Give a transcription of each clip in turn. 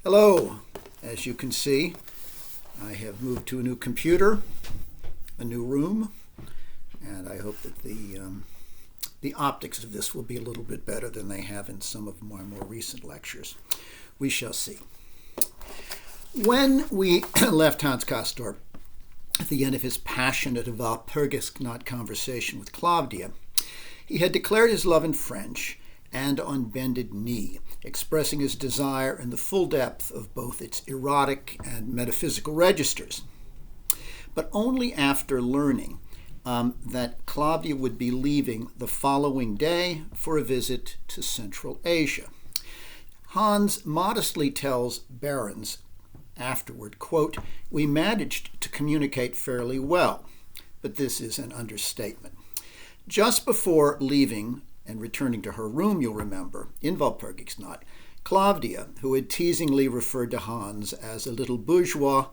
Hello. As you can see, I have moved to a new computer, a new room, and I hope that the optics of this will be a little bit better than they have in some of my more recent lectures. We shall see. When we left Hans Castorp at the end of his passionate Walpurgisnacht conversation with Claudia, he had declared his love in French and on bended knee, expressing his desire in the full depth of both its erotic and metaphysical registers. But only after learning that Claudia would be leaving the following day for a visit to Central Asia. Hans modestly tells Behrens afterward, quote, "We managed to communicate fairly well," but this is an understatement. Just before leaving and returning to her room, you'll remember, in Walpurgisnacht, Claudia, who had teasingly referred to Hans as a little bourgeois,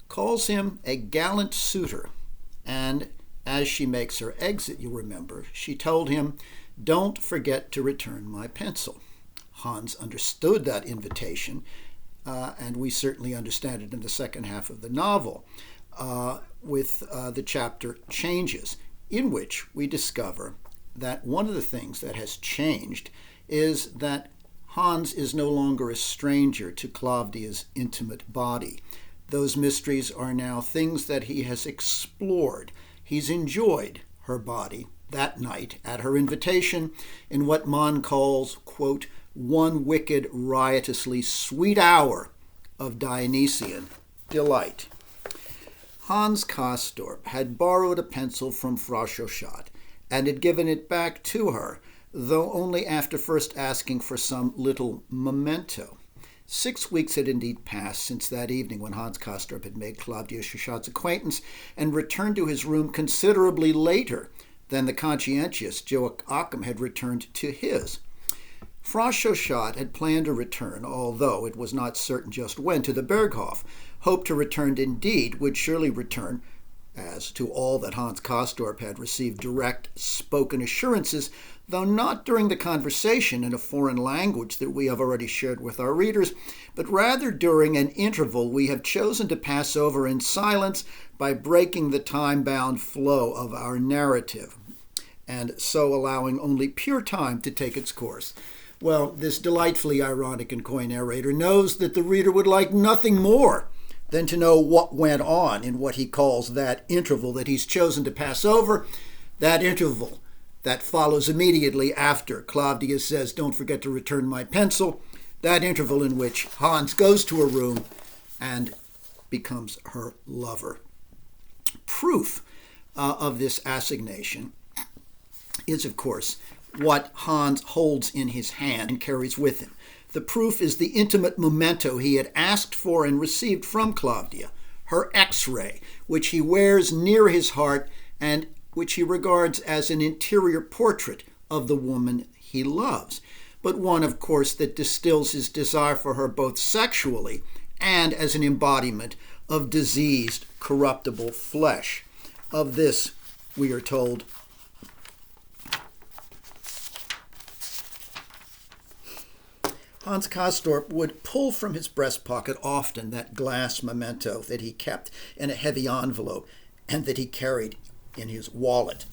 calls him a gallant suitor, and as she makes her exit, you'll remember, she told him, "Don't forget to return my pencil." Hans understood that invitation, and we certainly understand it in the second half of the novel, with the chapter Changes, in which we discover that one of the things that has changed is that Hans is no longer a stranger to Claudia's intimate body. Those mysteries are now things that he has explored. He's enjoyed her body that night at her invitation in what Mann calls, quote, "one wicked, riotously sweet hour of Dionysian delight." Hans Castorp had borrowed a pencil from Frau Chauchat and had given it back to her, though only after first asking for some little memento. 6 weeks had indeed passed since that evening when Hans Castorp had made Claudia Chauchat's acquaintance and returned to his room considerably later than the conscientious Joachim had returned to his. Frau Chauchat had planned a return, although it was not certain just when, to the Berghof. Hoped to return indeed, would surely return, as to all that Hans Castorp had received direct spoken assurances, though not during the conversation in a foreign language that we have already shared with our readers, but rather during an interval we have chosen to pass over in silence by breaking the time-bound flow of our narrative, and so allowing only pure time to take its course. Well, this delightfully ironic and coy narrator knows that the reader would like nothing more than to know what went on in what he calls that interval that he's chosen to pass over, that interval that follows immediately after Claudia says, "Don't forget to return my pencil," that interval in which Hans goes to her room and becomes her lover. Proof of this assignation is, of course, what Hans holds in his hand and carries with him. The proof is the intimate memento he had asked for and received from Claudia, her X-ray, which he wears near his heart and which he regards as an interior portrait of the woman he loves, but one, of course, that distills his desire for her both sexually and as an embodiment of diseased, corruptible flesh. Of this, we are told, Hans Castorp would pull from his breast pocket often that glass memento that he kept in a heavy envelope and that he carried in his wallet,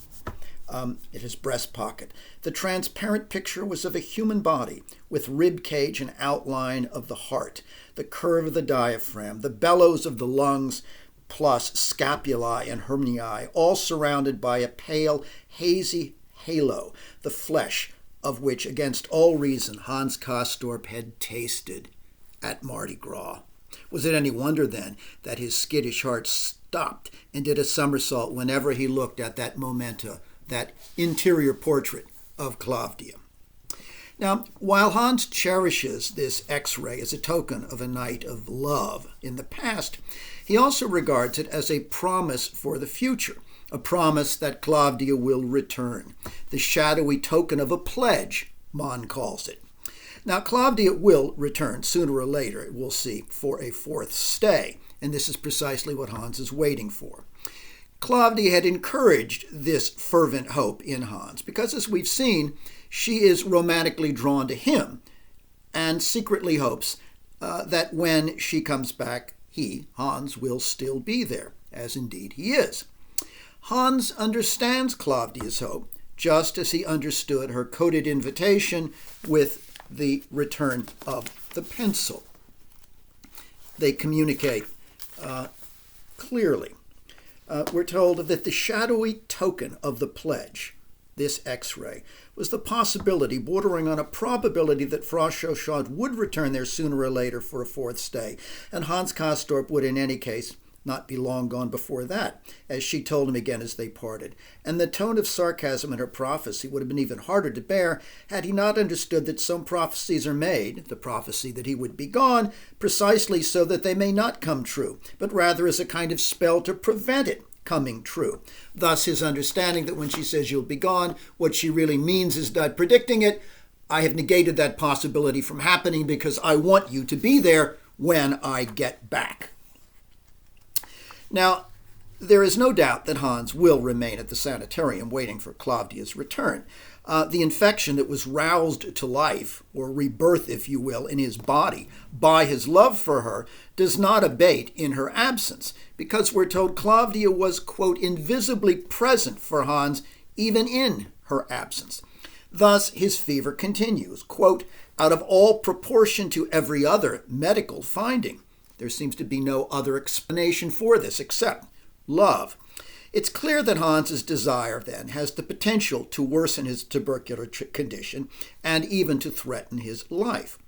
in his breast pocket. The transparent picture was of a human body with rib cage and outline of the heart, the curve of the diaphragm, the bellows of the lungs, plus scapulae and herniae, all surrounded by a pale, hazy halo, the flesh of which, against all reason, Hans Castorp had tasted at Mardi Gras. Was it any wonder, then, that his skittish heart stopped and did a somersault whenever he looked at that memento, that interior portrait of Claudia? Now, while Hans cherishes this X-ray as a token of a night of love in the past, he also regards it as a promise for the future, a promise that Claudia will return, the shadowy token of a pledge, Mann calls it. Now, Claudia will return sooner or later, we'll see, for a fourth stay, and this is precisely what Hans is waiting for. Claudia had encouraged this fervent hope in Hans because, as we've seen, she is romantically drawn to him and secretly hopes that when she comes back, he, Hans, will still be there, as indeed he is. Hans understands Klavdia's hope, just as he understood her coded invitation with the return of the pencil. They communicate clearly. We're told that the shadowy token of the pledge, this X-ray, was the possibility, bordering on a probability, that Frost Chauchat would return there sooner or later for a fourth stay, and Hans Castorp would in any case not be long gone before that, as she told him again as they parted. And the tone of sarcasm in her prophecy would have been even harder to bear had he not understood that some prophecies are made, the prophecy that he would be gone, precisely so that they may not come true, but rather as a kind of spell to prevent it coming true. Thus his understanding that when she says you'll be gone, what she really means is not predicting it. I have negated that possibility from happening because I want you to be there when I get back. Now, there is no doubt that Hans will remain at the sanitarium waiting for Klavdia's return. The infection that was roused to life, or rebirth, if you will, in his body by his love for her does not abate in her absence, because we're told Klavdia was, quote, invisibly present for Hans even in her absence. Thus, his fever continues, quote, out of all proportion to every other medical finding. There seems to be no other explanation for this except love. It's clear that Hans's desire, then, has the potential to worsen his tubercular condition and even to threaten his life.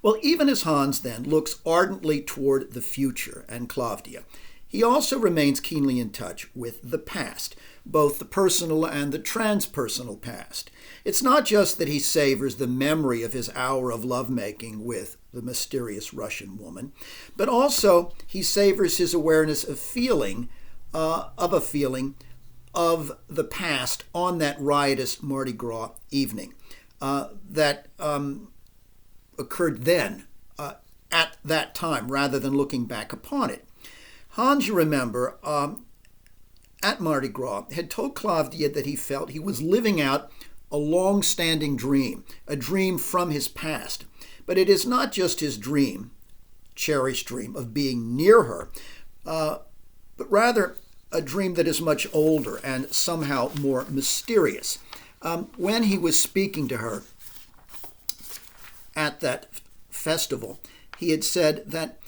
Well, even as Hans, then, looks ardently toward the future and Klavdia, he also remains keenly in touch with the past, both the personal and the transpersonal past. It's not just that he savors the memory of his hour of lovemaking with the mysterious Russian woman, but also he savors his awareness of a feeling of the past on that riotous Mardi Gras evening that occurred then, at that time, rather than looking back upon it. Hans, you remember, at Mardi Gras, had told Klavdia that he felt he was living out a long-standing dream, a dream from his past. But it is not just his dream, cherished dream, of being near her, but rather a dream that is much older and somehow more mysterious. When he was speaking to her at that festival, he had said that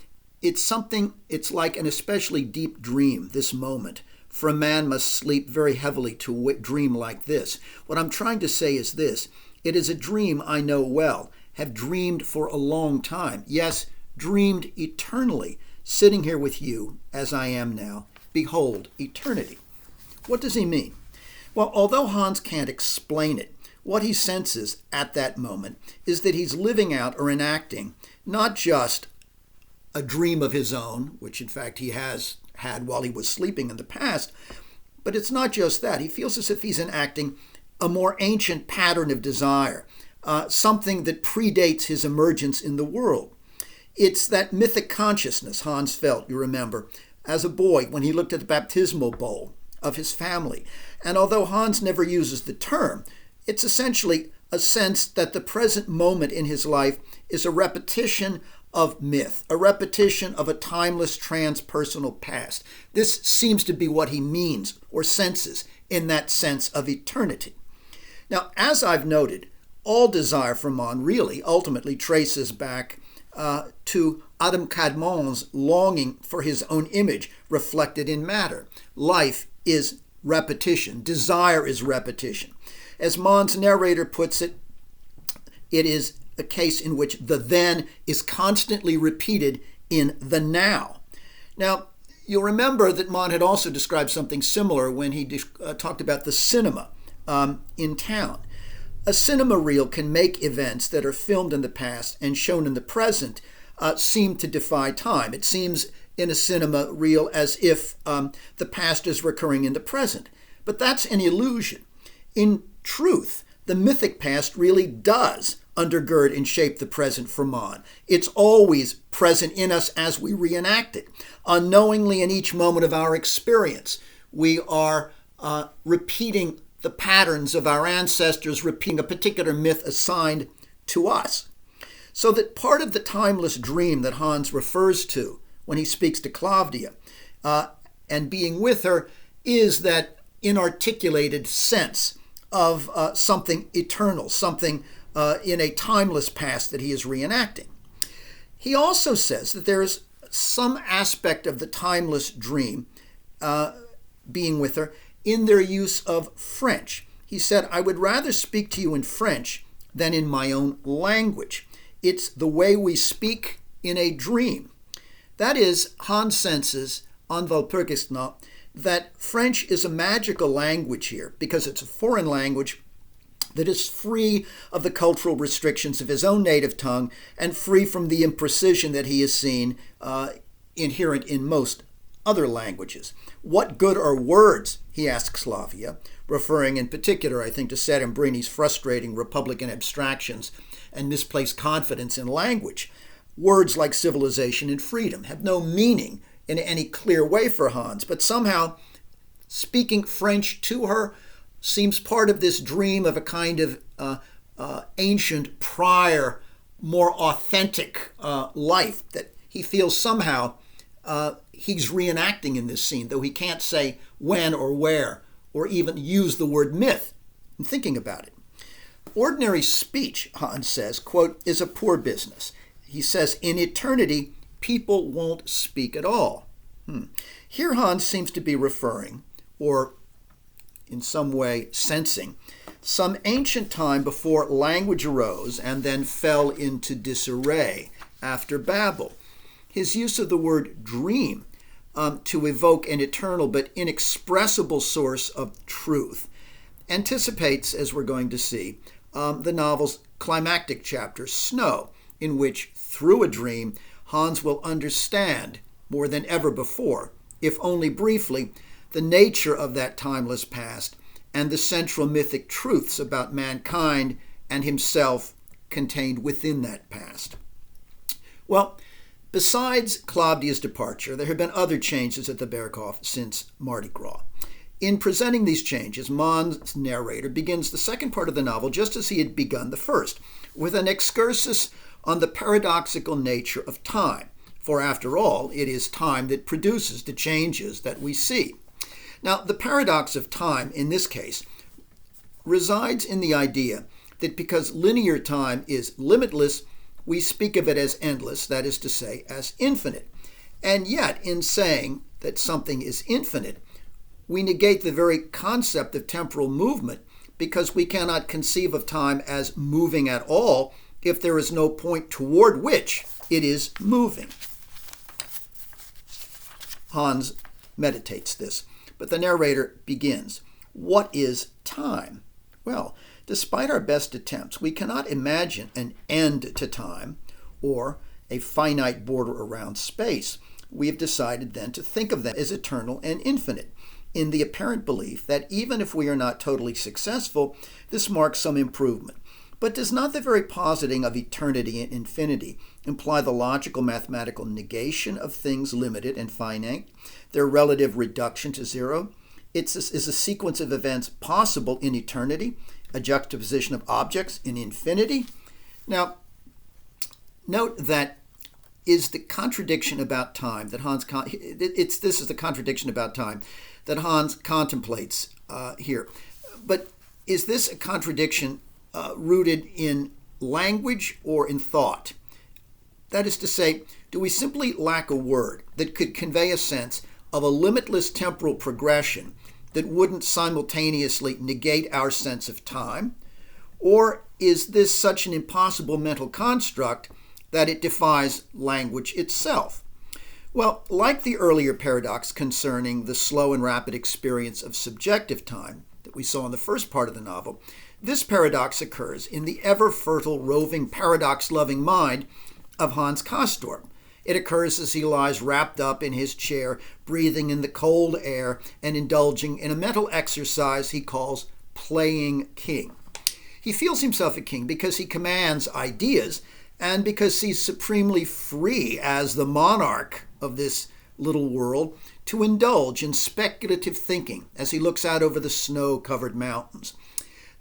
it's like an especially deep dream, this moment, for a man must sleep very heavily to dream like this. What I'm trying to say is this: it is a dream I know well, have dreamed for a long time, yes, dreamed eternally, sitting here with you as I am now. Behold, eternity. What does he mean? Well, although Hans can't explain it, what he senses at that moment is that he's living out or enacting not just a dream of his own, which in fact he has had while he was sleeping in the past, but it's not just that. He feels as if he's enacting a more ancient pattern of desire, something that predates his emergence in the world. It's that mythic consciousness Hans felt, you remember, as a boy when he looked at the baptismal bowl of his family. And although Hans never uses the term, it's essentially a sense that the present moment in his life is a repetition of myth, a repetition of a timeless transpersonal past. This seems to be what he means or senses in that sense of eternity. Now, as I've noted, all desire for Man really ultimately traces back to Adam Kadmon's longing for his own image reflected in matter. Life is repetition. Desire is repetition. As Man's narrator puts it, it is a case in which the then is constantly repeated in the now. Now, you'll remember that Man had also described something similar when he talked about the cinema in town. A cinema reel can make events that are filmed in the past and shown in the present seem to defy time. It seems in a cinema reel as if the past is recurring in the present. But that's an illusion. In truth, the mythic past really does undergird and shape the present for Man. It's always present in us as we reenact it. Unknowingly in each moment of our experience, we are repeating the patterns of our ancestors, repeating a particular myth assigned to us. So that part of the timeless dream that Hans refers to when he speaks to Claudia and being with her is that inarticulated sense of something eternal, something in a timeless past that he is reenacting. He also says that there is some aspect of the timeless dream, being with her, in their use of French. He said, "I would rather speak to you in French than in my own language. It's the way we speak in a dream." That is, Hans senses on Walpurgisnacht that French is a magical language here because it's a foreign language that is free of the cultural restrictions of his own native tongue and free from the imprecision that he has seen inherent in most other languages. What good are words, he asks Slavia, referring in particular, I think, to Settembrini frustrating Republican abstractions and misplaced confidence in language. Words like civilization and freedom have no meaning in any clear way for Hans, but somehow speaking French to her seems part of this dream of a kind of ancient, prior, more authentic life that he feels somehow he's reenacting in this scene, though he can't say when or where or even use the word myth in thinking about it. Ordinary speech, Hans says, quote, is a poor business. He says, in eternity, people won't speak at all. Here Hans seems to be referring, or in some way sensing, some ancient time before language arose and then fell into disarray after Babel. His use of the word dream to evoke an eternal but inexpressible source of truth anticipates, as we're going to see, the novel's climactic chapter, Snow, in which, through a dream, Hans will understand more than ever before, if only briefly, the nature of that timeless past and the central mythic truths about mankind and himself contained within that past. Well, besides Claudia's departure, there have been other changes at the Berghof since Mardi Gras. In presenting these changes, Mann's narrator begins the second part of the novel just as he had begun the first, with an excursus on the paradoxical nature of time. For after all, it is time that produces the changes that we see. Now, the paradox of time in this case resides in the idea that because linear time is limitless, we speak of it as endless, that is to say, as infinite. And yet, in saying that something is infinite, we negate the very concept of temporal movement because we cannot conceive of time as moving at all if there is no point toward which it is moving. Hans meditates this, but the narrator begins. What is time? Well, despite our best attempts, we cannot imagine an end to time or a finite border around space. We have decided then to think of them as eternal and infinite, in the apparent belief that even if we are not totally successful, this marks some improvement. But does not the very positing of eternity and infinity imply the logical mathematical negation of things limited and finite, their relative reduction to zero? Is a sequence of events possible in eternity, a juxtaposition of objects in infinity? Now, note that is the contradiction about time that this is the contradiction about time that Hans contemplates here. But is this a contradiction rooted in language or in thought? That is to say, do we simply lack a word that could convey a sense of a limitless temporal progression that wouldn't simultaneously negate our sense of time? Or is this such an impossible mental construct that it defies language itself? Well, like the earlier paradox concerning the slow and rapid experience of subjective time that we saw in the first part of the novel, this paradox occurs in the ever-fertile, roving, paradox-loving mind of Hans Castorp. It occurs as he lies wrapped up in his chair, breathing in the cold air and indulging in a mental exercise he calls playing king. He feels himself a king because he commands ideas and because he's supremely free as the monarch of this little world to indulge in speculative thinking as he looks out over the snow-covered mountains.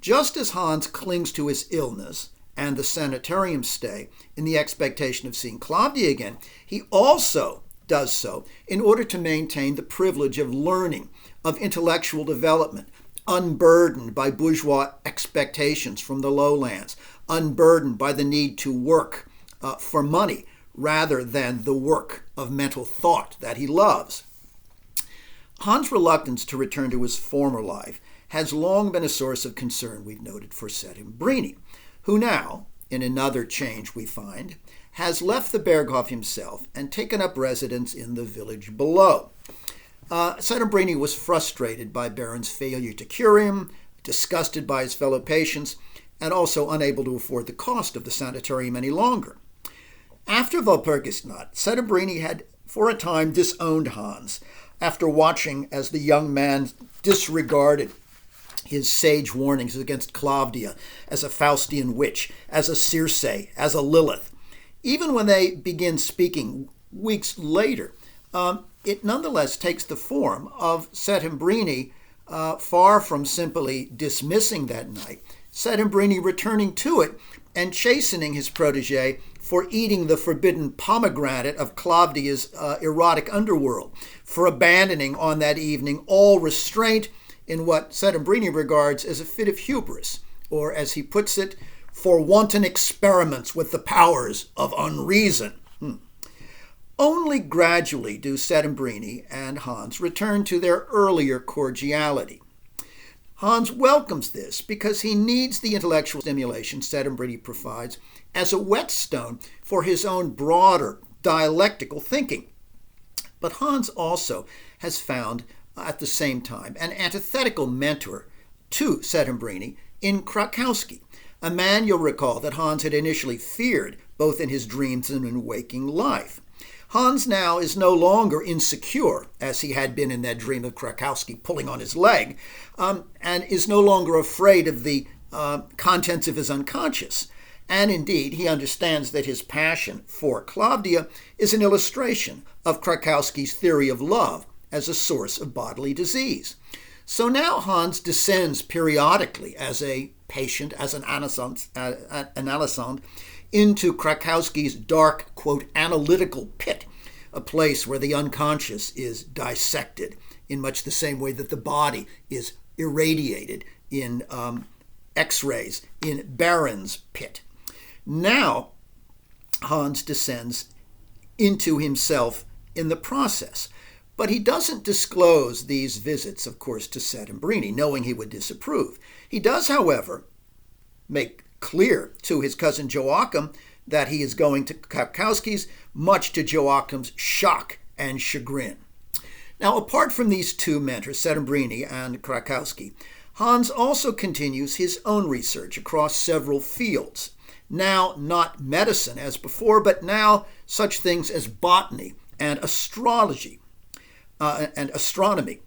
Just as Hans clings to his illness and the sanitarium stay in the expectation of seeing Clavdia again, he also does so in order to maintain the privilege of learning, of intellectual development, unburdened by bourgeois expectations from the lowlands, unburdened by the need to work for money rather than the work of mental thought that he loves. Hans' reluctance to return to his former life has long been a source of concern, we've noted, for Settembrini, who now, in another change we find, has left the Berghof himself and taken up residence in the village below. Settembrini was frustrated by Baron's failure to cure him, disgusted by his fellow patients, and also unable to afford the cost of the sanitarium any longer. After Walpurgisnacht, Settembrini had for a time disowned Hans, after watching as the young man disregarded his sage warnings against Clavdia as a Faustian witch, as a Circe, as a Lilith. Even when they begin speaking weeks later, it nonetheless takes the form of Settembrini, far from simply dismissing that night, Settembrini returning to it and chastening his protege for eating the forbidden pomegranate of Clavdia's erotic underworld, for abandoning on that evening all restraint in what Settembrini regards as a fit of hubris, or as he puts it, for wanton experiments with the powers of unreason. Only gradually do Settembrini and Hans return to their earlier cordiality. Hans welcomes this because he needs the intellectual stimulation Settembrini provides as a whetstone for his own broader dialectical thinking. But Hans also has found, at the same time, an antithetical mentor to Settembrini in Krakowski, a man you'll recall that Hans had initially feared both in his dreams and in waking life. Hans now is no longer insecure, as he had been in that dream of Krakowski pulling on his leg, and is no longer afraid of the contents of his unconscious. And indeed, he understands that his passion for Clavdia is an illustration of Krakowski's theory of love as a source of bodily disease. So now Hans descends periodically as a patient, as an analysand, into Krakowski's dark, quote, analytical pit, a place where the unconscious is dissected in much the same way that the body is irradiated in X-rays in Baron's pit. Now, Hans descends into himself in the process, but he doesn't disclose these visits, of course, to Settembrini, knowing he would disapprove. He does, however, make clear to his cousin Joachim that he is going to Krakowski's, much to Joachim's shock and chagrin. Now, apart from these two mentors, Settembrini and Krakowski, Hans also continues his own research across several fields. Now not medicine as before, but now such things as botany and astrology and astronomy.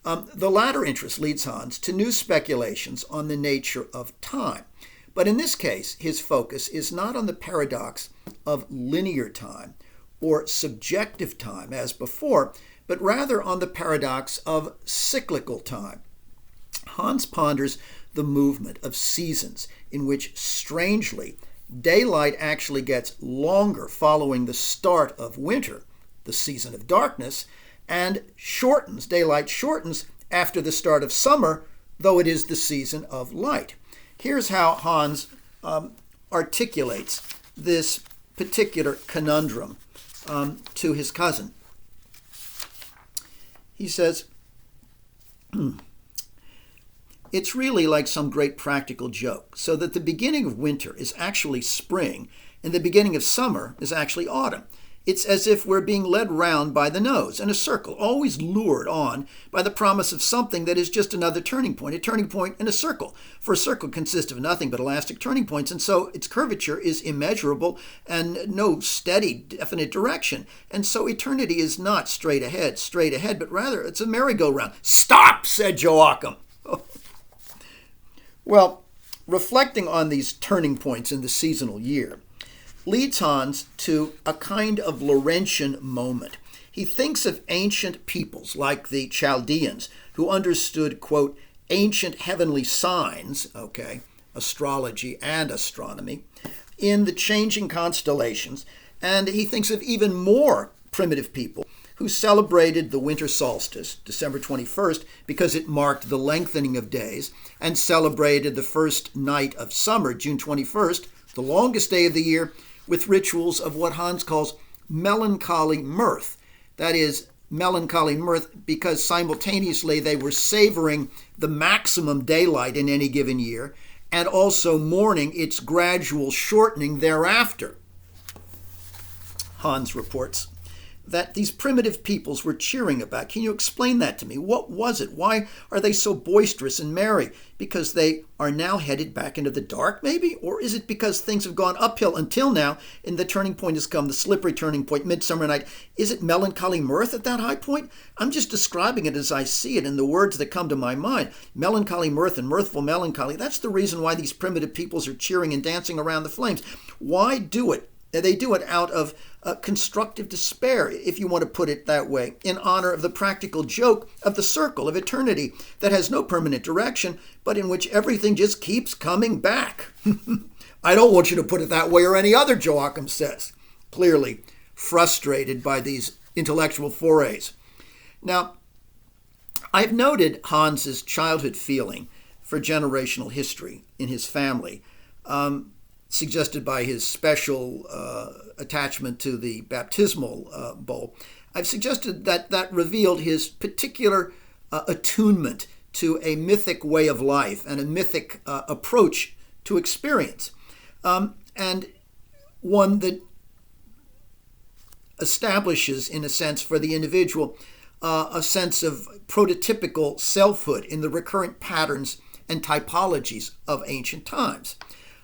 The latter interest leads Hans to new speculations on the nature of time. But in this case, his focus is not on the paradox of linear time or subjective time as before, but rather on the paradox of cyclical time. Hans ponders the movement of seasons in which, strangely, daylight actually gets longer following the start of winter, the season of darkness, and daylight shortens after the start of summer, though it is the season of light. Here's how Hans articulates this particular conundrum to his cousin. He says, it's really like some great practical joke, so that the beginning of winter is actually spring and the beginning of summer is actually autumn. It's as if we're being led round by the nose in a circle, always lured on by the promise of something that is just another turning point, a turning point in a circle. For a circle consists of nothing but elastic turning points, and so its curvature is immeasurable and no steady, definite direction. And so eternity is not straight ahead, but rather it's a merry-go-round. Stop, said Joachim. Well, reflecting on these turning points in the seasonal year leads Hans to a kind of Laurentian moment. He thinks of ancient peoples like the Chaldeans who understood, quote, ancient heavenly signs, astrology and astronomy, in the changing constellations, and he thinks of even more primitive people who celebrated the winter solstice, December 21st, because it marked the lengthening of days, and celebrated the first night of summer, June 21st, the longest day of the year, with rituals of what Hans calls melancholy mirth. That is, melancholy mirth because simultaneously they were savoring the maximum daylight in any given year and also mourning its gradual shortening thereafter. Hans reports that these primitive peoples were cheering about. Can you explain that to me? What was it? Why are they so boisterous and merry? Because they are now headed back into the dark, maybe? Or is it because things have gone uphill until now and the turning point has come, the slippery turning point, midsummer night? Is it melancholy mirth at that high point? I'm just describing it as I see it in the words that come to my mind. Melancholy mirth and mirthful melancholy. That's the reason why these primitive peoples are cheering and dancing around the flames. Why do it? They do it out of constructive despair, if you want to put it that way, in honor of the practical joke of the circle of eternity that has no permanent direction, but in which everything just keeps coming back. I don't want you to put it that way or any other, Joachim says, clearly frustrated by these intellectual forays. Now, I've noted Hans's childhood feeling for generational history in his family, suggested by his special attachment to the baptismal bowl. I've suggested that revealed his particular attunement to a mythic way of life and a mythic approach to experience, and one that establishes, in a sense, for the individual, a sense of prototypical selfhood in the recurrent patterns and typologies of ancient times.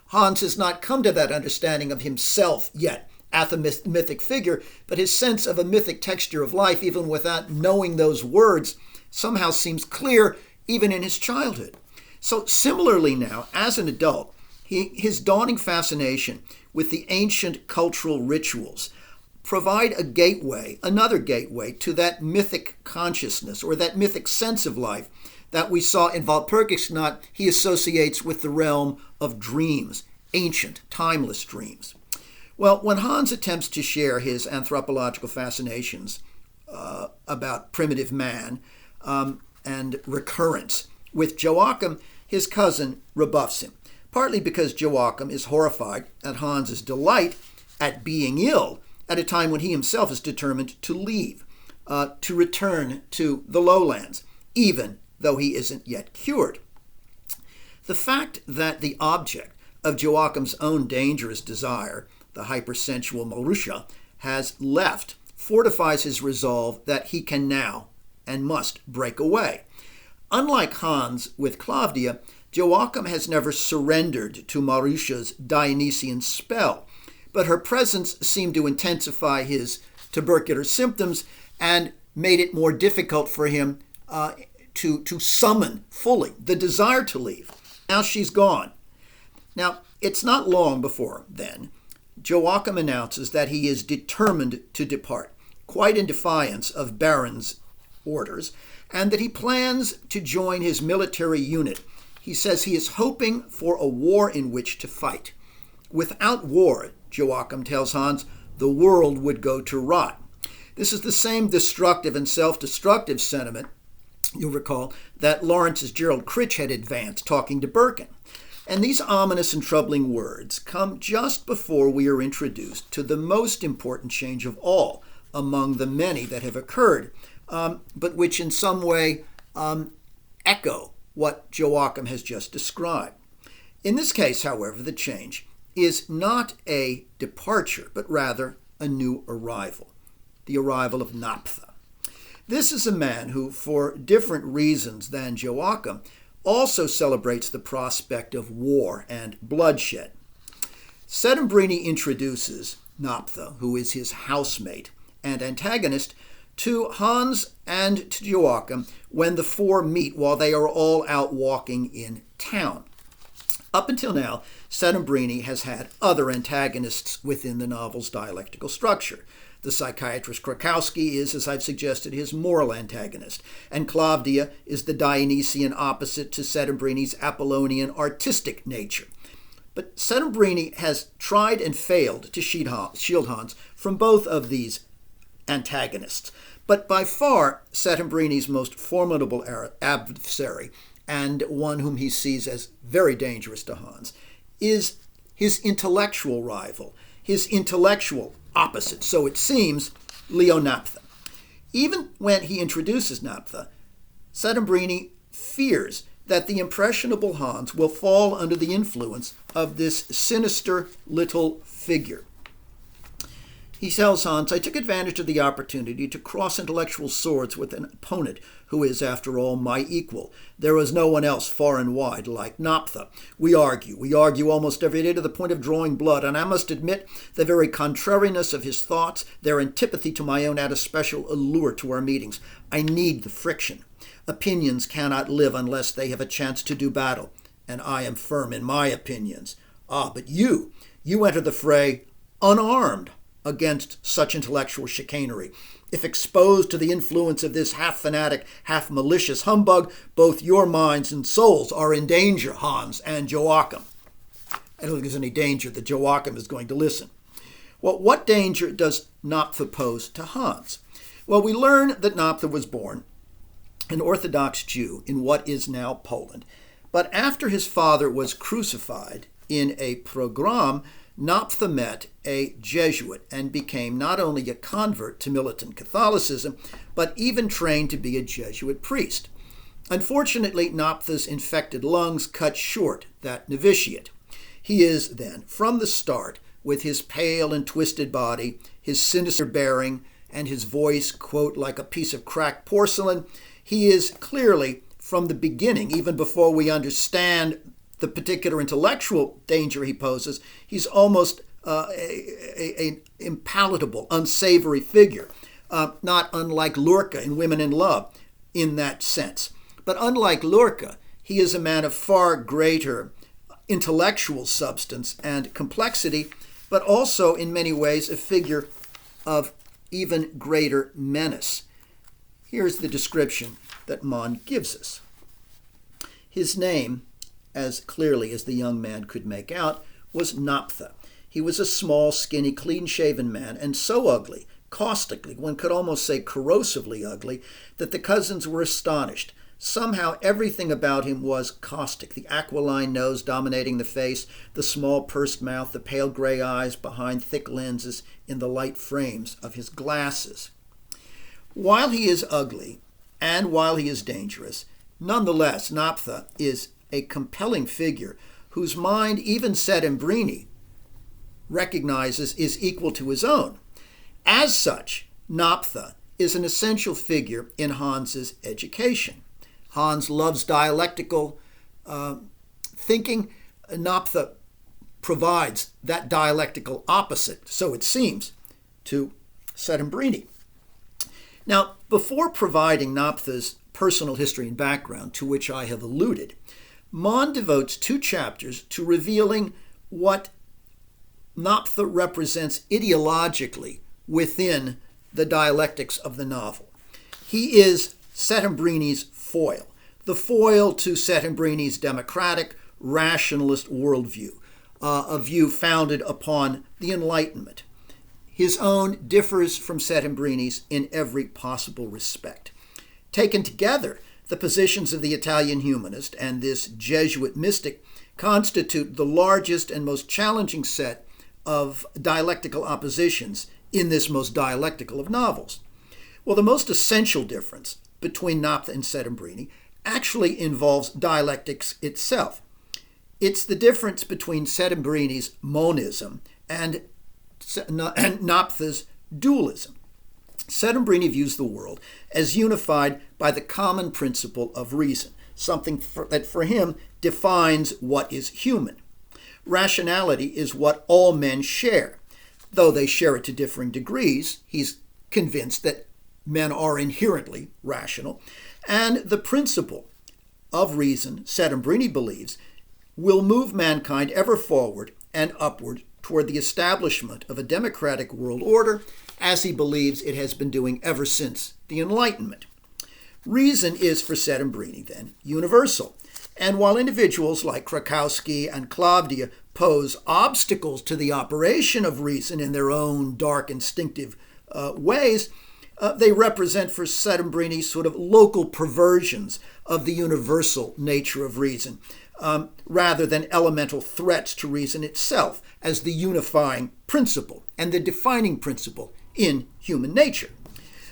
Hans has not come to that understanding of himself yet as a mythic figure, but his sense of a mythic texture of life, even without knowing those words, somehow seems clear even in his childhood. So similarly now, as an adult, his dawning fascination with the ancient cultural rituals provide a gateway, another gateway, to that mythic consciousness or that mythic sense of life that we saw in Walpurgisnacht he associates with the realm of dreams, ancient, timeless dreams. Well, when Hans attempts to share his anthropological fascinations about primitive man and recurrence with Joachim, his cousin rebuffs him, partly because Joachim is horrified at Hans's delight at being ill at a time when he himself is determined to leave, to return to the lowlands, even though he isn't yet cured. The fact that the object of Joachim's own dangerous desire, the hypersensual Marusha, has left fortifies his resolve that he can now and must break away. Unlike Hans with Claudia, Joachim has never surrendered to Marusha's Dionysian spell, but her presence seemed to intensify his tubercular symptoms and made it more difficult for him to summon fully the desire to leave. Now she's gone. Now, it's not long before then Joachim announces that he is determined to depart, quite in defiance of Baron's orders, and that he plans to join his military unit. He says he is hoping for a war in which to fight. Without war, Joachim tells Hans, the world would go to rot. This is the same destructive and self-destructive sentiment, you'll recall, that Lawrence's Gerald Critch had advanced, talking to Birkin. And these ominous and troubling words come just before we are introduced to the most important change of all among the many that have occurred, but which in some way echo what Joachim has just described. In this case, however, the change is not a departure, but rather a new arrival, the arrival of Naphtha. This is a man who, for different reasons than Joachim, also celebrates the prospect of war and bloodshed. Settembrini introduces Naphtha, who is his housemate and antagonist, to Hans and to Joachim when the four meet while they are all out walking in town. Up until now, Settembrini has had other antagonists within the novel's dialectical structure. The psychiatrist Krakowski is, as I've suggested, his moral antagonist, and Klavdia is the Dionysian opposite to Settembrini's Apollonian artistic nature. But Settembrini has tried and failed to shield Hans from both of these antagonists. But by far, Settembrini's most formidable adversary, and one whom he sees as very dangerous to Hans, is his intellectual rival, his intellectual opposite, so it seems, Leo Naphtha. Even when he introduces Naphtha, Settembrini fears that the impressionable Hans will fall under the influence of this sinister little figure. He tells Hans, "I took advantage of the opportunity to cross intellectual swords with an opponent who is, after all, my equal. There is no one else far and wide like Naphtha. We argue almost every day to the point of drawing blood, and I must admit the very contrariness of his thoughts, their antipathy to my own, add a special allure to our meetings. I need the friction. Opinions cannot live unless they have a chance to do battle, and I am firm in my opinions. But you enter the fray unarmed against such intellectual chicanery. If exposed to the influence of this half-fanatic, half-malicious humbug, both your minds and souls are in danger, Hans and Joachim." I don't think there's any danger that Joachim is going to listen. Well, what danger does Naphtha pose to Hans? Well, we learn that Naphtha was born an Orthodox Jew in what is now Poland. But after his father was crucified in a pogrom, Naphtha met a Jesuit and became not only a convert to militant Catholicism, but even trained to be a Jesuit priest. Unfortunately, Naphtha's infected lungs cut short that novitiate. He is then, from the start, with his pale and twisted body, his sinister bearing, and his voice, quote, like a piece of cracked porcelain, he is clearly, from the beginning, even before we understand the particular intellectual danger he poses, he's almost an impalatable, unsavory figure, not unlike Lorca in Women in Love in that sense. But unlike Lorca, he is a man of far greater intellectual substance and complexity, but also in many ways a figure of even greater menace. Here's the description that Mann gives us. His name, as clearly as the young man could make out, was Naphtha. He was a small, skinny, clean-shaven man, and so ugly, caustically, one could almost say corrosively ugly, that the cousins were astonished. Somehow everything about him was caustic, the aquiline nose dominating the face, the small pursed mouth, the pale gray eyes behind thick lenses in the light frames of his glasses. While he is ugly, and while he is dangerous, nonetheless, Naphtha is a compelling figure whose mind even Settembrini recognizes is equal to his own. As such, Naphtha is an essential figure in Hans's education. Hans loves dialectical thinking. Naphtha provides that dialectical opposite, so it seems, to Settembrini. Now, before providing Naphtha's personal history and background, to which I have alluded, Mann devotes 2 chapters to revealing what Naphtha represents ideologically within the dialectics of the novel. He is Settembrini's foil, the foil to Settembrini's democratic, rationalist worldview, a view founded upon the Enlightenment. His own differs from Settembrini's in every possible respect. Taken together, the positions of the Italian humanist and this Jesuit mystic constitute the largest and most challenging set of dialectical oppositions in this most dialectical of novels. Well, the most essential difference between Naphtha and Settembrini actually involves dialectics itself. It's the difference between Settembrini's monism and Naphtha's dualism. Settembrini views the world as unified by the common principle of reason, something that for him defines what is human. Rationality is what all men share. Though they share it to differing degrees, he's convinced that men are inherently rational. And the principle of reason, Settembrini believes, will move mankind ever forward and upward toward the establishment of a democratic world order, as he believes it has been doing ever since the Enlightenment. Reason is, for Settembrini, then, universal. And while individuals like Krakowski and Klavdia pose obstacles to the operation of reason in their own dark, instinctive ways, they represent for Settembrini sort of local perversions of the universal nature of reason, rather than elemental threats to reason itself as the unifying principle and the defining principle in human nature.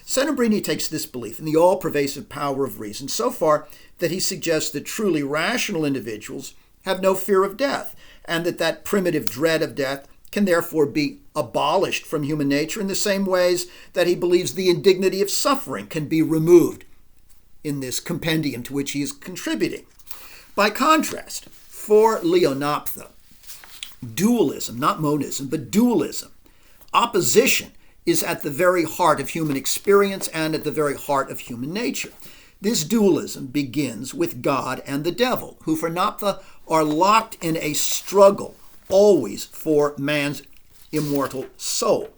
Settembrini takes this belief in the all-pervasive power of reason so far that he suggests that truly rational individuals have no fear of death, and that primitive dread of death can therefore be abolished from human nature in the same ways that he believes the indignity of suffering can be removed in this compendium to which he is contributing. By contrast, for Leonaptha, dualism, not monism, but dualism, opposition, is at the very heart of human experience and at the very heart of human nature. This dualism begins with God and the devil, who for Naptha are locked in a struggle always for man's immortal soul.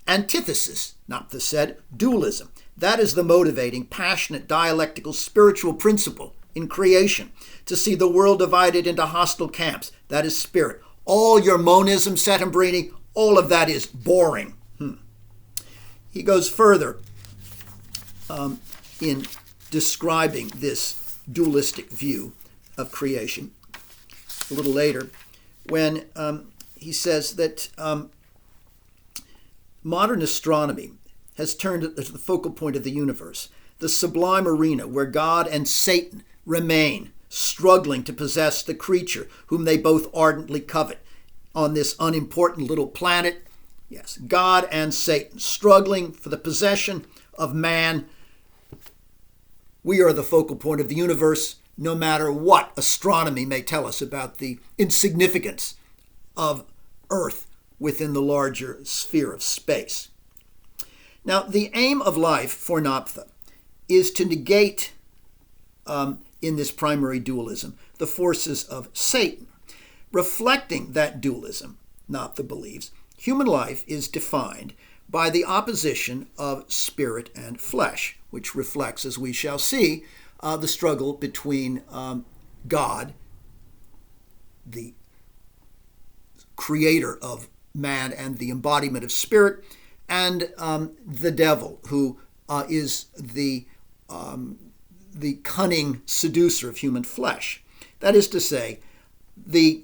Antithesis, Naptha said, dualism. That is the motivating, passionate, dialectical, spiritual principle in creation. To see the world divided into hostile camps, that is spirit. All your monism, Settembrini, all of that is boring. He goes further in describing this dualistic view of creation a little later when he says that modern astronomy has turned to the focal point of the universe, the sublime arena where God and Satan remain, struggling to possess the creature whom they both ardently covet on this unimportant little planet. Yes, God and Satan struggling for the possession of man. We are the focal point of the universe, no matter what astronomy may tell us about the insignificance of Earth within the larger sphere of space. Now, the aim of life for Naptha is to negate, in this primary dualism, the forces of Satan. Reflecting that dualism, Naptha believes, human life is defined by the opposition of spirit and flesh, which reflects, as we shall see, the struggle between God, the creator of man and the embodiment of spirit, and the devil, who is the cunning seducer of human flesh. That is to say, the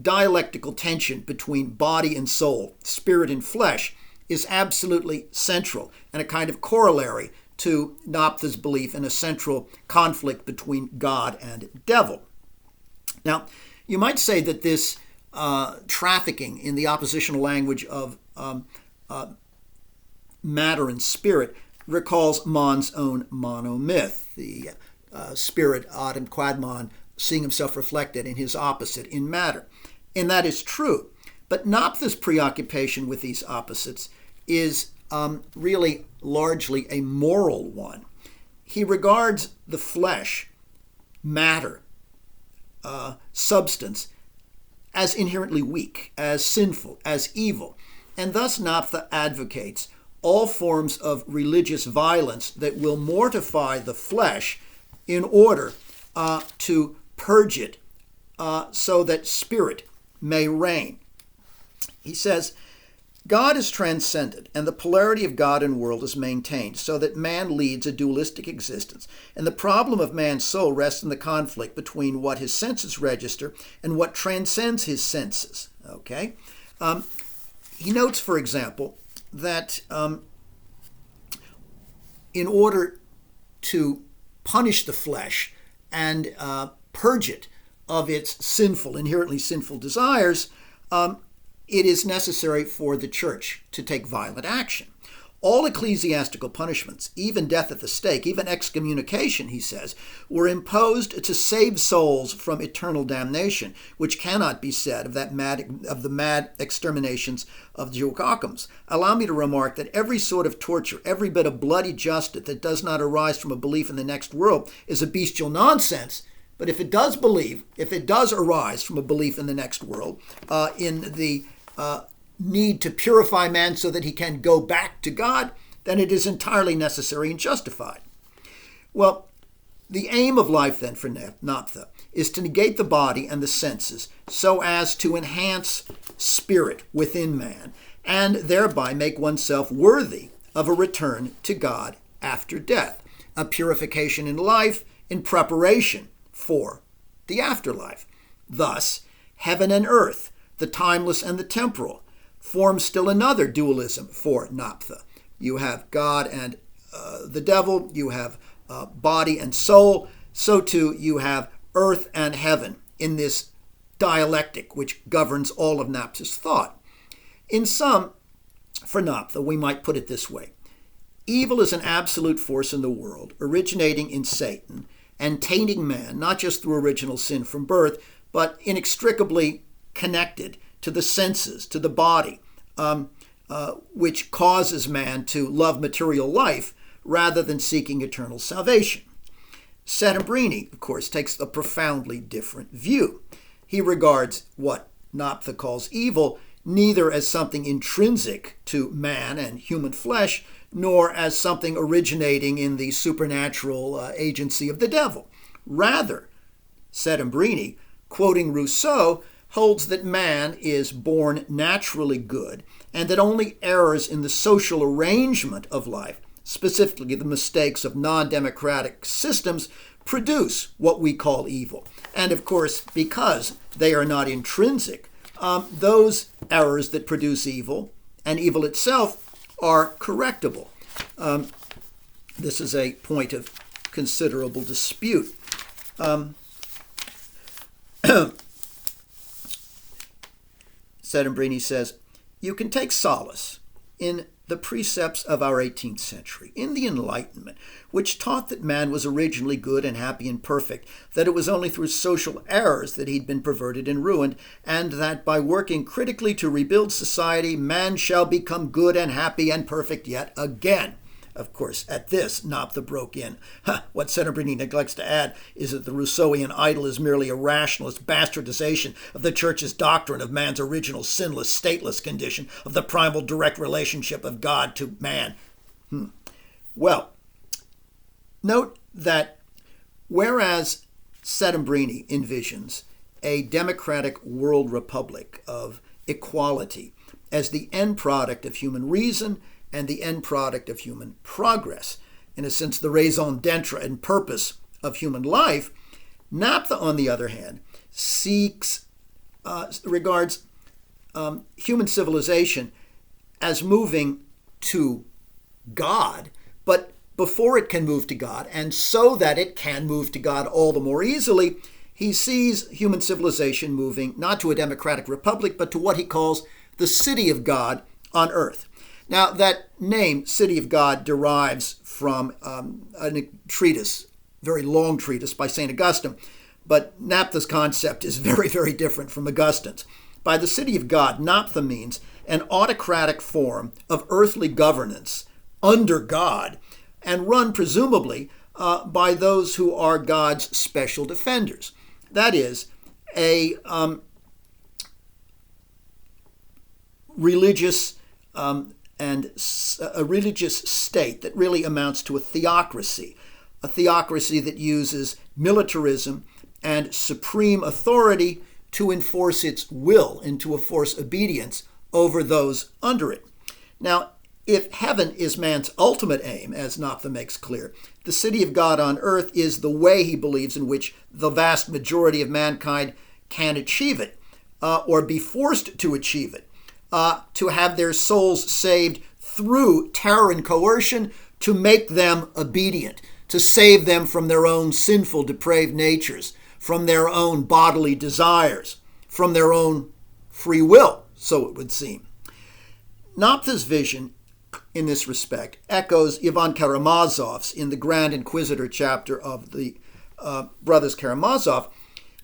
dialectical tension between body and soul, spirit and flesh, is absolutely central and a kind of corollary to Naptha's belief in a central conflict between God and devil. Now, you might say that this trafficking in the oppositional language of matter and spirit recalls Mon's own monomyth, the spirit Adam Quadmon seeing himself reflected in his opposite in matter. And that is true. But Naptha's preoccupation with these opposites is really largely a moral one. He regards the flesh, matter, substance, as inherently weak, as sinful, as evil. And thus Naptha advocates all forms of religious violence that will mortify the flesh in order to purge it so that spirit may reign. He says, God is transcended, and the polarity of God and world is maintained, so that man leads a dualistic existence. And the problem of man's soul rests in the conflict between what his senses register and what transcends his senses. Okay? He notes, for example, that in order to punish the flesh and purge it of its sinful, inherently sinful desires, it is necessary for the church to take violent action. All ecclesiastical punishments, even death at the stake, even excommunication, he says, were imposed to save souls from eternal damnation, which cannot be said of the mad exterminations of the Joachim's. Allow me to remark that every sort of torture, every bit of bloody justice that does not arise from a belief in the next world is a bestial nonsense, But if it does arise from a belief in the next world, in the need to purify man so that he can go back to God, then it is entirely necessary and justified. Well, the aim of life then for Naphtha is to negate the body and the senses so as to enhance spirit within man and thereby make oneself worthy of a return to God after death, a purification in life in preparation for the afterlife. Thus, heaven and earth, the timeless and the temporal, form still another dualism for Naphtha. You have God and the devil, you have body and soul, so too you have earth and heaven in this dialectic which governs all of Naphtha's thought. In sum, for Naphtha, we might put it this way. Evil is an absolute force in the world, originating in Satan and tainting man, not just through original sin from birth, but inextricably connected to the senses, to the body, which causes man to love material life rather than seeking eternal salvation. Settembrini, of course, takes a profoundly different view. He regards what Naphtha calls evil neither as something intrinsic to man and human flesh, nor as something originating in the supernatural agency of the devil. Rather, Settembrini, quoting Rousseau, holds that man is born naturally good and that only errors in the social arrangement of life, specifically the mistakes of non-democratic systems, produce what we call evil. And of course, because they are not intrinsic, those errors that produce evil and evil itself are correctable. This is a point of considerable dispute. Settembrini says, you can take solace in the precepts of our 18th century, in the Enlightenment, which taught that man was originally good and happy and perfect, that it was only through social errors that he'd been perverted and ruined, and that by working critically to rebuild society, man shall become good and happy and perfect yet again. Of course, at this, Naphtha broke in. What Settembrini neglects to add is that the Rousseauian idol is merely a rationalist bastardization of the Church's doctrine of man's original sinless, stateless condition, of the primal direct relationship of God to man. Well, note that whereas Settembrini envisions a democratic world republic of equality as the end product of human reason and the end product of human progress, in a sense the raison d'etre and purpose of human life, Naphtha, on the other hand, regards human civilization as moving to God, but before it can move to God, and so that it can move to God all the more easily, he sees human civilization moving not to a democratic republic, but to what he calls the city of God on earth. Now, that name, City of God, derives from a treatise, very long treatise by St. Augustine, but Naphtha's concept is very, very different from Augustine's. By the City of God, Naphtha means an autocratic form of earthly governance under God and run presumably by those who are God's special defenders. That is, a religious and a religious state that really amounts to a theocracy that uses militarism and supreme authority to enforce its will and to enforce obedience over those under it. Now, if heaven is man's ultimate aim, as Naphtha makes clear, the city of God on earth is the way, he believes, in which the vast majority of mankind can achieve it, or be forced to achieve it. To have their souls saved through terror and coercion, to make them obedient, to save them from their own sinful, depraved natures, from their own bodily desires, from their own free will, so it would seem. Naphtha's vision in this respect echoes Ivan Karamazov's in the Grand Inquisitor chapter of the Brothers Karamazov,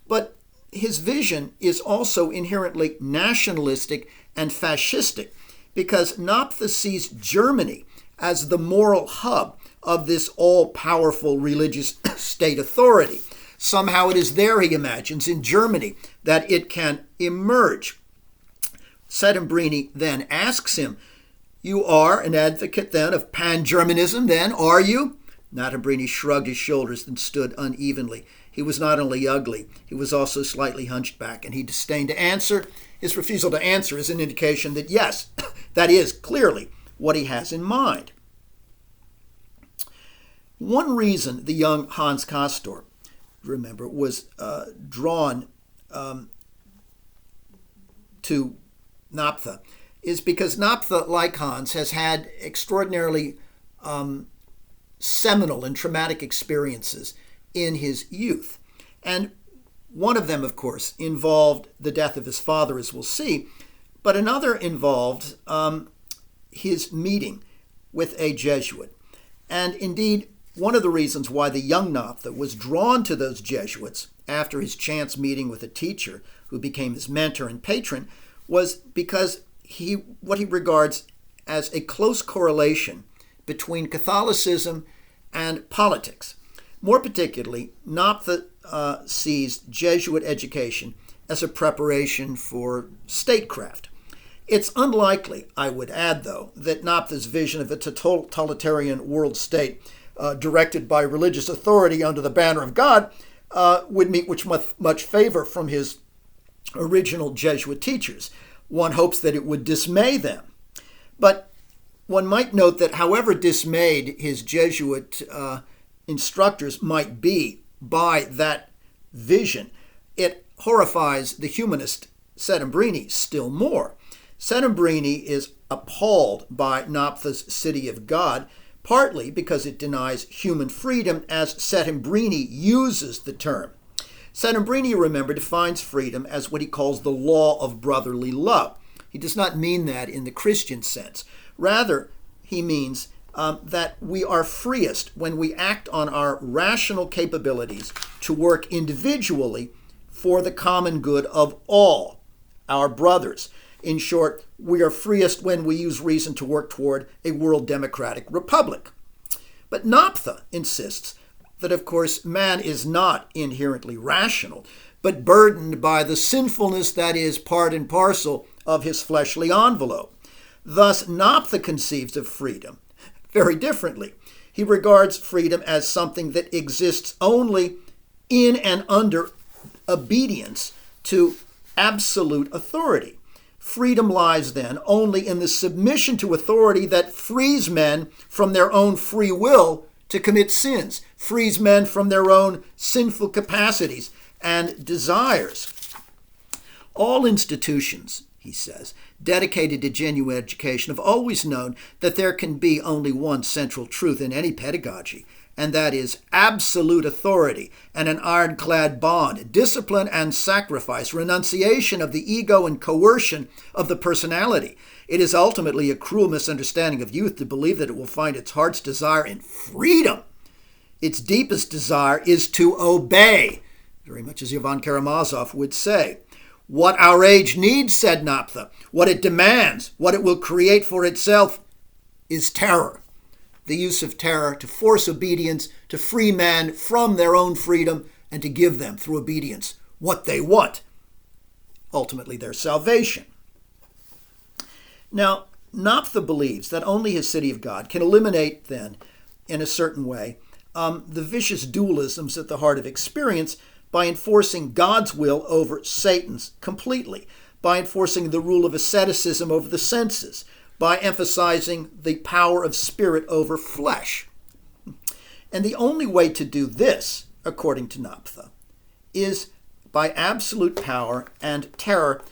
but his vision is also inherently nationalistic and fascistic, because Naphtha sees Germany as the moral hub of this all-powerful religious state authority, Somehow it is there, he imagines, in Germany, that it can emerge. Settembrini then asks him, "You are an advocate, then, of pan-Germanism, then, are you?" Settembrini shrugged his shoulders and stood unevenly. He was not only ugly, he was also slightly hunched back, and he disdained to answer. His refusal to answer is an indication that, yes, that is clearly what he has in mind. One reason the young Hans Castor, remember, was drawn to Naphtha is because Naphtha, like Hans, has had extraordinarily seminal and traumatic experiences in his youth. And one of them, of course, involved the death of his father, as we'll see, but another involved his meeting with a Jesuit. And indeed, one of the reasons why the young Naphtha was drawn to those Jesuits after his chance meeting with a teacher who became his mentor and patron was because what he regards as a close correlation between Catholicism and politics. More particularly, Naphtha sees Jesuit education as a preparation for statecraft. It's unlikely, I would add, though, that Naphtha's vision of a totalitarian world state directed by religious authority under the banner of God would meet much favor from his original Jesuit teachers. One hopes that it would dismay them. But one might note that however dismayed his Jesuit instructors might be by that vision, it horrifies the humanist Settembrini still more. Settembrini is appalled by Naphtha's city of God, partly because it denies human freedom as Settembrini uses the term. Settembrini, remember, defines freedom as what he calls the law of brotherly love. He does not mean that in the Christian sense. Rather, he means that we are freest when we act on our rational capabilities to work individually for the common good of all our brothers. In short, we are freest when we use reason to work toward a world democratic republic. But Naphtha insists that, of course, man is not inherently rational, but burdened by the sinfulness that is part and parcel of his fleshly envelope. Thus, Naphtha conceives of freedom very differently. He regards freedom as something that exists only in and under obedience to absolute authority. Freedom lies, then, only in the submission to authority that frees men from their own free will to commit sins, frees men from their own sinful capacities and desires. All institutions, he says, dedicated to genuine education have always known that there can be only one central truth in any pedagogy, and that is absolute authority and an ironclad bond, discipline and sacrifice, renunciation of the ego and coercion of the personality. It is ultimately a cruel misunderstanding of youth to believe that it will find its heart's desire in freedom. Its deepest desire is to obey, very much as Ivan Karamazov would say. What our age needs, said Naphtha, what it demands, what it will create for itself, is terror. The use of terror to force obedience, to free men from their own freedom, and to give them, through obedience, what they want, ultimately their salvation. Now, Naphtha believes that only his city of God can eliminate, then, in a certain way, the vicious dualisms at the heart of experience by enforcing God's will over Satan's completely, by enforcing the rule of asceticism over the senses, by emphasizing the power of spirit over flesh. And the only way to do this, according to Naphtha, is by absolute power and terror,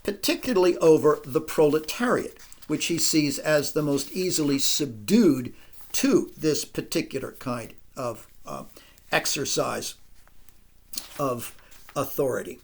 particularly over the proletariat, which he sees as the most easily subdued to this particular kind of exercise of authority.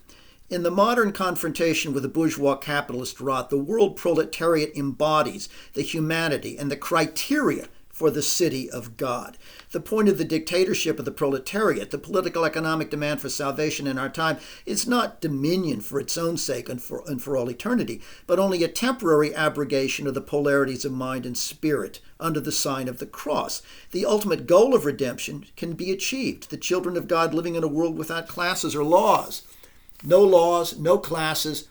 In the modern confrontation with the bourgeois capitalist rot, the world proletariat embodies the humanity and the criteria for the city of God. The point of the dictatorship of the proletariat, the political economic demand for salvation in our time, is not dominion for its own sake and for all eternity, but only a temporary abrogation of the polarities of mind and spirit under the sign of the cross. The ultimate goal of redemption can be achieved, the children of God living in a world without classes or laws. No laws, no classes.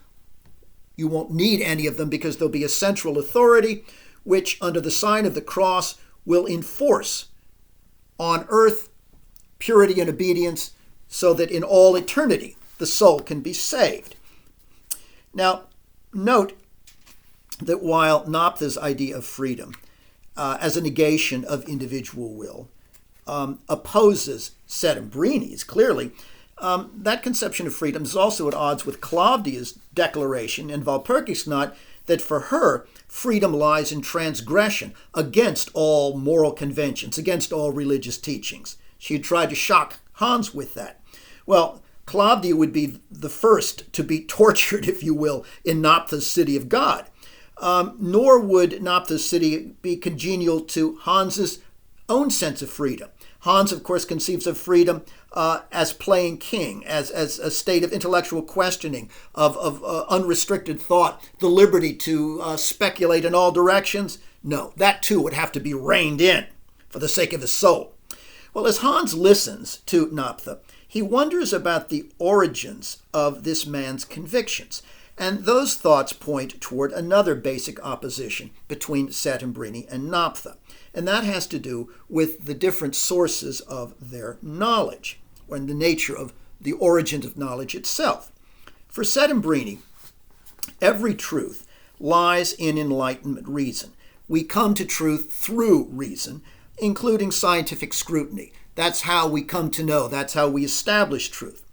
You won't need any of them because there'll be a central authority which, under the sign of the cross, will enforce on earth purity and obedience so that in all eternity the soul can be saved. Now, note that while Naphtha's idea of freedom as a negation of individual will opposes Settembrini's, clearly, that conception of freedom is also at odds with Claudia's declaration in Walpurgisnacht that for her, freedom lies in transgression against all moral conventions, against all religious teachings. She had tried to shock Hans with that. Well, Claudia would be the first to be tortured, if you will, in Naphtha's city of God. Nor would Naphtha's city be congenial to Hans's own sense of freedom. Hans, of course, conceives of freedom as playing king, as a state of intellectual questioning, of unrestricted thought, the liberty to speculate in all directions. No, that too would have to be reined in for the sake of his soul. Well, as Hans listens to Naphtha, he wonders about the origins of this man's convictions. And those thoughts point toward another basic opposition between Settembrini and Naphtha. And that has to do with the different sources of their knowledge, and the nature of the origins of knowledge itself. For Settembrini, every truth lies in enlightenment reason. We come to truth through reason, including scientific scrutiny. That's how we come to know. That's how we establish truth.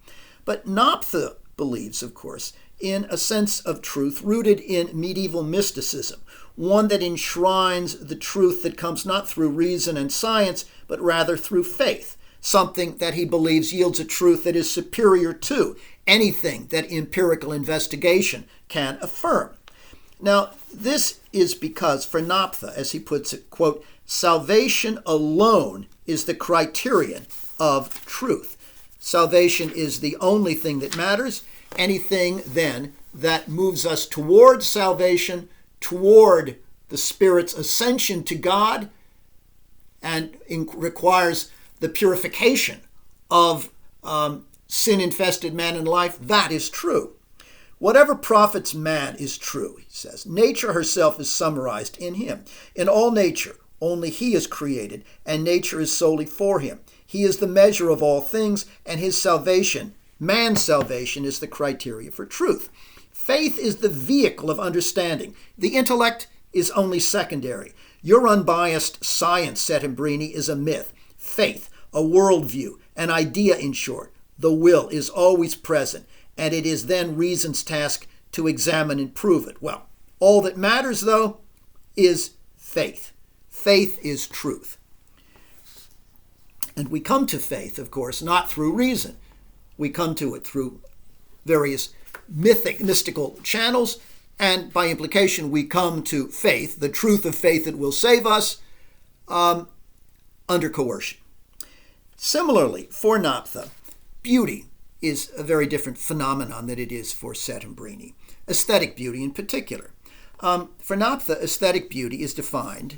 But Naphtha believes, of course, in a sense of truth rooted in medieval mysticism, one that enshrines the truth that comes not through reason and science, but rather through faith, something that he believes yields a truth that is superior to anything that empirical investigation can affirm. Now, this is because for Naphtha, as he puts it, quote, salvation alone is the criterion of truth. Salvation is the only thing that matters. Anything, then, that moves us toward salvation, toward the Spirit's ascension to God, and requires the purification of sin-infested man and life, that is true. Whatever profits man is true, he says. Nature herself is summarized in him. In all nature, only he is created, and nature is solely for him. He is the measure of all things, and his salvation, man's salvation, is the criteria for truth. Faith is the vehicle of understanding. The intellect is only secondary. Your unbiased science, Settembrini, is a myth. Faith, a worldview, an idea in short, the will is always present, and it is then reason's task to examine and prove it. Well, all that matters, though, is faith. Faith is truth. And we come to faith, of course, not through reason. We come to it through various mystical channels, and by implication, we come to faith, the truth of faith that will save us, under coercion. Similarly, for Naphtha, beauty is a very different phenomenon than it is for Settembrini, aesthetic beauty in particular. For Naphtha, aesthetic beauty is defined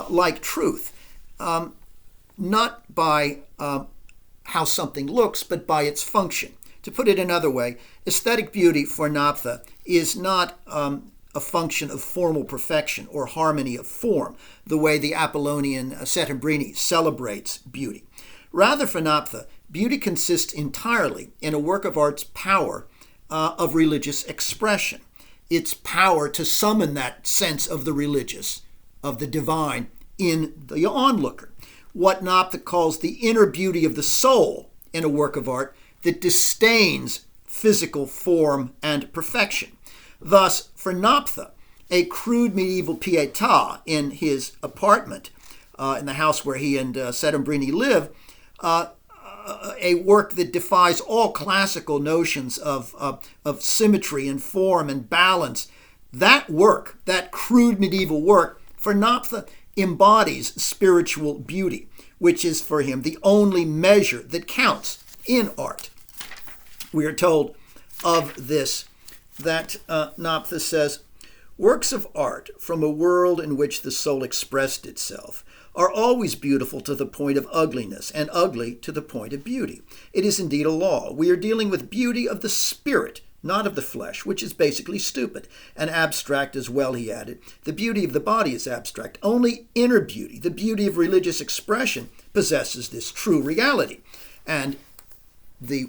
like truth, not by how something looks, but by its function. To put it another way, aesthetic beauty for Naphtha is not a function of formal perfection or harmony of form, the way the Apollonian Settembrini celebrates beauty. Rather, for Naphtha, beauty consists entirely in a work of art's power of religious expression, its power to summon that sense of the religious, of the divine, in the onlooker. What Naphtha calls the inner beauty of the soul in a work of art that disdains physical form and perfection. Thus, for Naphtha, a crude medieval pietà in his apartment, in the house where he and Settembrini live, a work that defies all classical notions of symmetry and form and balance, that work, that crude medieval work, for Naphtha embodies spiritual beauty, which is for him the only measure that counts in art. We are told of this that Naphtha says, works of art from a world in which the soul expressed itself are always beautiful to the point of ugliness and ugly to the point of beauty. It is indeed a law. We are dealing with beauty of the spirit, not of the flesh, which is basically stupid and abstract as well, he added. The beauty of the body is abstract. Only inner beauty, the beauty of religious expression, possesses this true reality. And the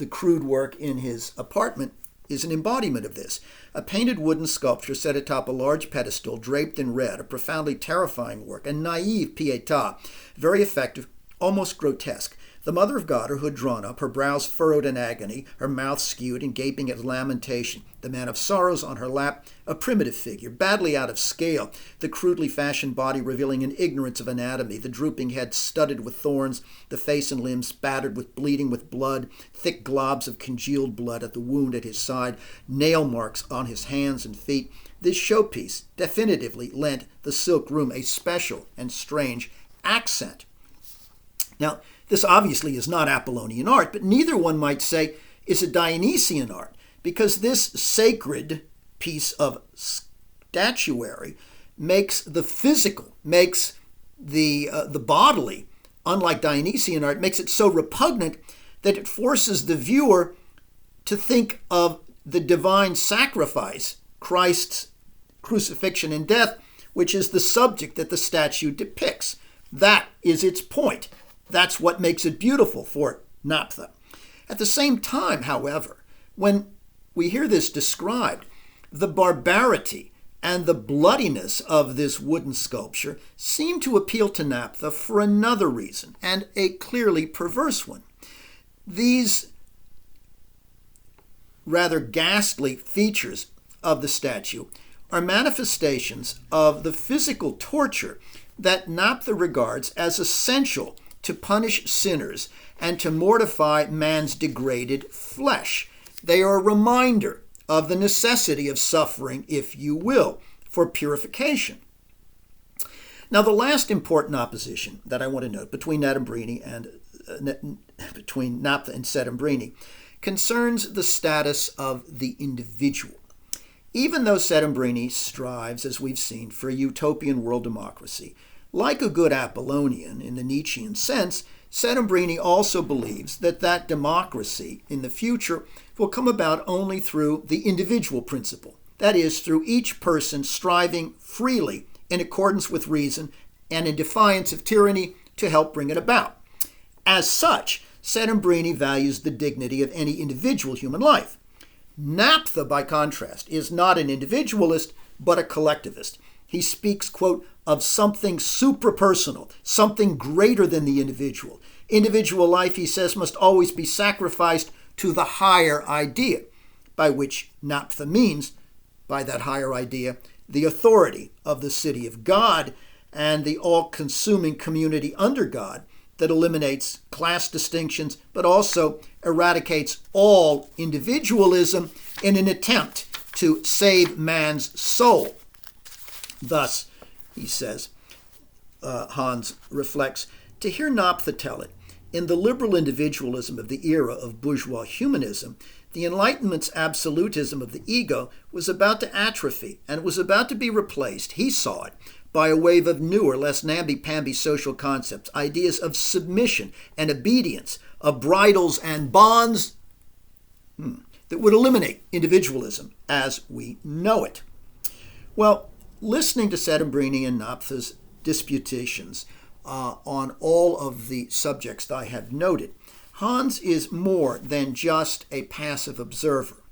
crude work in his apartment is an embodiment of this. A painted wooden sculpture set atop a large pedestal draped in red, a profoundly terrifying work, a naive pietà, very effective, almost grotesque. The Mother of God, her hood drawn up, her brows furrowed in agony, her mouth skewed and gaping at lamentation. The Man of Sorrows on her lap, a primitive figure, badly out of scale, the crudely fashioned body revealing an ignorance of anatomy, the drooping head studded with thorns, the face and limbs spattered with bleeding with blood, thick globs of congealed blood at the wound at his side, nail marks on his hands and feet. This showpiece definitively lent the Silk Room a special and strange accent. Now, this obviously is not Apollonian art, but neither, one might say, is a Dionysian art, because this sacred piece of statuary makes the physical, makes the bodily, unlike Dionysian art, makes it so repugnant that it forces the viewer to think of the divine sacrifice, Christ's crucifixion and death, which is the subject that the statue depicts. That is its point. That's what makes it beautiful for Naphtha. At the same time, however, when we hear this described, the barbarity and the bloodiness of this wooden sculpture seem to appeal to Naphtha for another reason, and a clearly perverse one. These rather ghastly features of the statue are manifestations of the physical torture that Naphtha regards as essential to punish sinners and to mortify man's degraded flesh. They are a reminder of the necessity of suffering, if you will, for purification. Now, the last important opposition that I want to note between between Naphtha and Settembrini concerns the status of the individual. Even though Settembrini strives, as we've seen, for a utopian world democracy, like a good Apollonian in the Nietzschean sense, Settembrini also believes that that democracy in the future will come about only through the individual principle. That is, through each person striving freely in accordance with reason and in defiance of tyranny to help bring it about. As such, Settembrini values the dignity of any individual human life. Naphtha, by contrast, is not an individualist, but a collectivist. He speaks, quote, of something suprapersonal, something greater than the individual. Individual life, he says, must always be sacrificed to the higher idea, by which Naphtha means, by that higher idea, the authority of the city of God and the all-consuming community under God that eliminates class distinctions, but also eradicates all individualism in an attempt to save man's soul. Thus, he says, Hans reflects, to hear Naphtha tell it, in the liberal individualism of the era of bourgeois humanism, the Enlightenment's absolutism of the ego was about to atrophy and was about to be replaced, he saw it, by a wave of newer, less namby-pamby social concepts, ideas of submission and obedience, of bridles and bonds that would eliminate individualism as we know it. Well, listening to Settembrini and Naphtha's disputations on all of the subjects that I have noted, Hans is more than just a passive observer.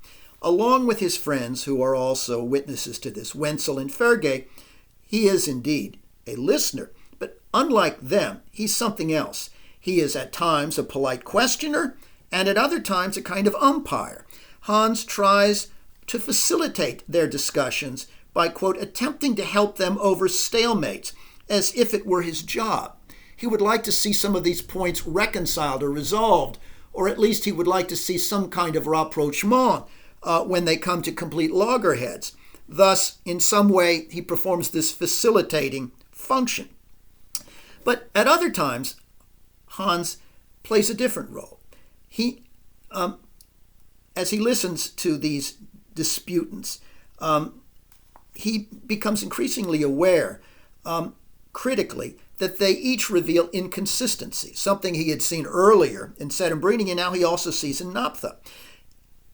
Along with his friends, who are also witnesses to this, Wenzel and Ferge, he is indeed a listener, but unlike them, he's something else. He is at times a polite questioner, and at other times a kind of umpire. Hans tries to facilitate their discussions by, quote, attempting to help them over stalemates, as if it were his job. He would like to see some of these points reconciled or resolved, or at least he would like to see some kind of rapprochement when they come to complete loggerheads. Thus, in some way, he performs this facilitating function. But at other times, Hans plays a different role. He, as he listens to these disputants, he becomes increasingly aware, critically, that they each reveal inconsistency, something he had seen earlier in Settembrini, and now he also sees in Naphtha.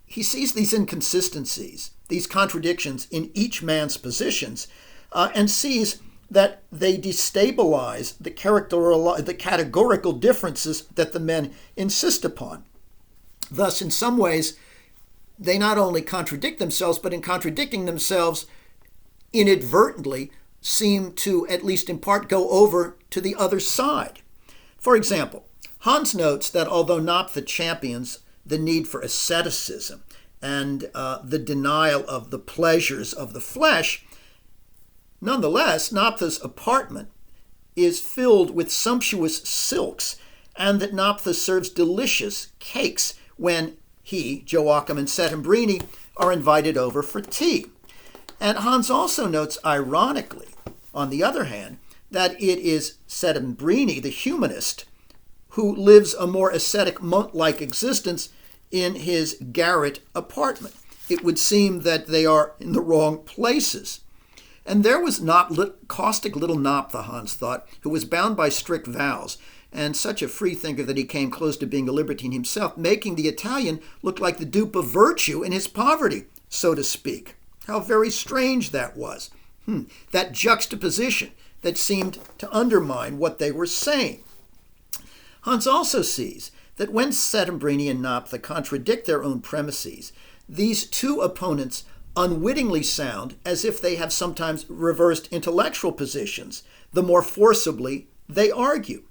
He sees these inconsistencies, these contradictions in each man's positions, and sees that they destabilize the categorical differences that the men insist upon. Thus, in some ways, they not only contradict themselves, but in contradicting themselves, inadvertently seem to, at least in part, go over to the other side. For example, Hans notes that although Naphtha champions the need for asceticism and the denial of the pleasures of the flesh, nonetheless, Naphtha's apartment is filled with sumptuous silks, and that Naphtha serves delicious cakes when he, Joachim, and Settembrini are invited over for tea. And Hans also notes, ironically, on the other hand, that it is Settembrini, the humanist, who lives a more ascetic monk-like existence in his garret apartment. It would seem that they are in the wrong places. And there was caustic little Naphtha, Hans thought, who was bound by strict vows, and such a freethinker that he came close to being a libertine himself, making the Italian look like the dupe of virtue in his poverty, so to speak. How very strange that was. That juxtaposition that seemed to undermine what they were saying. Hans also sees that when Settembrini and Naphtha contradict their own premises, these two opponents unwittingly sound as if they have sometimes reversed intellectual positions, the more forcibly they argue.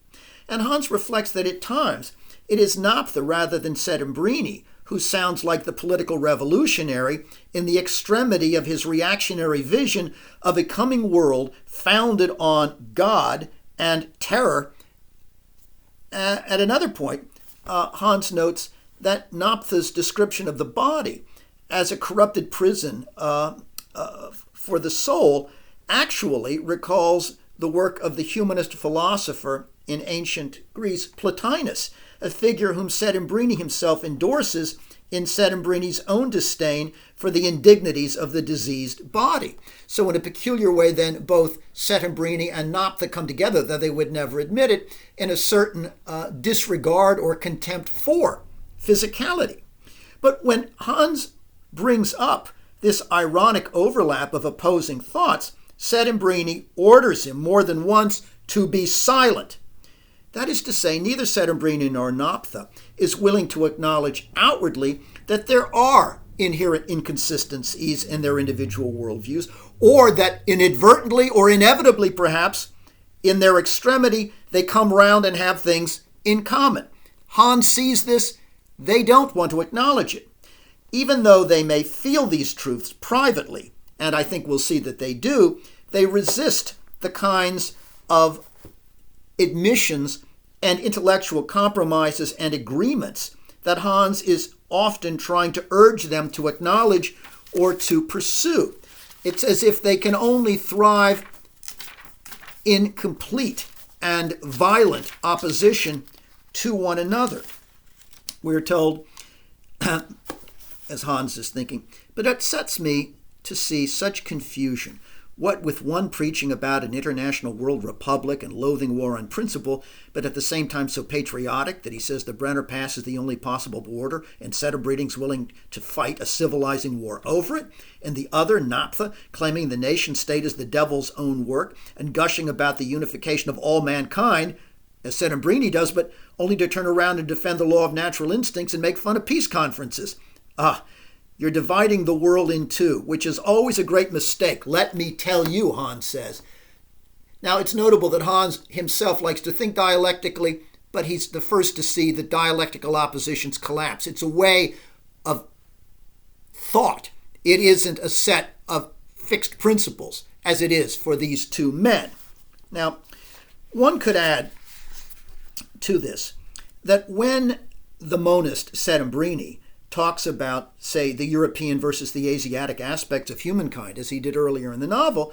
And Hans reflects that at times it is Naphtha rather than Settembrini who sounds like the political revolutionary in the extremity of his reactionary vision of a coming world founded on God and terror. At another point, Hans notes that Naphtha's description of the body as a corrupted prison for the soul actually recalls the work of the humanist philosopher in ancient Greece, Plotinus, a figure whom Settembrini himself endorses in Settembrini's own disdain for the indignities of the diseased body. So in a peculiar way, then, both Settembrini and Naphtha come together, though they would never admit it, in a certain disregard or contempt for physicality. But when Hans brings up this ironic overlap of opposing thoughts, Settembrini orders him more than once to be silent. That is to say, neither Settembrini nor Naphtha is willing to acknowledge outwardly that there are inherent inconsistencies in their individual worldviews, or that inadvertently or inevitably, perhaps, in their extremity, they come round and have things in common. Hans sees this. They don't want to acknowledge it. Even though they may feel these truths privately, and I think we'll see that they do, they resist the kinds of admissions and intellectual compromises and agreements that Hans is often trying to urge them to acknowledge or to pursue. It's as if they can only thrive in complete and violent opposition to one another. We're told, as Hans is thinking, but it upsets me to see such confusion. What with one preaching about an international world republic and loathing war on principle, but at the same time so patriotic that he says the Brenner Pass is the only possible border, and Settembrini willing to fight a civilizing war over it, and the other, Naphtha, claiming the nation state is the devil's own work, and gushing about the unification of all mankind, as Settembrini does, but only to turn around and defend the law of natural instincts and make fun of peace conferences. You're dividing the world in two, which is always a great mistake, let me tell you, Hans says. Now, it's notable that Hans himself likes to think dialectically, but he's the first to see that dialectical oppositions collapse. It's a way of thought. It isn't a set of fixed principles, as it is for these two men. Now, one could add to this that when the monist Settembrini talks about, say, the European versus the Asiatic aspects of humankind, as he did earlier in the novel,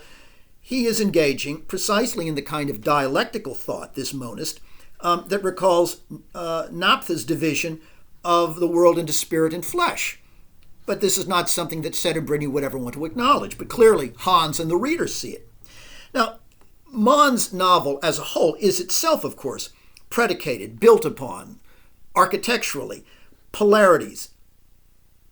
he is engaging precisely in the kind of dialectical thought, this monist, that recalls Naphtha's division of the world into spirit and flesh. But this is not something that Settembrini would ever want to acknowledge, but clearly Hans and the reader see it. Now, Mann's novel as a whole is itself, of course, predicated, built upon, architecturally, polarities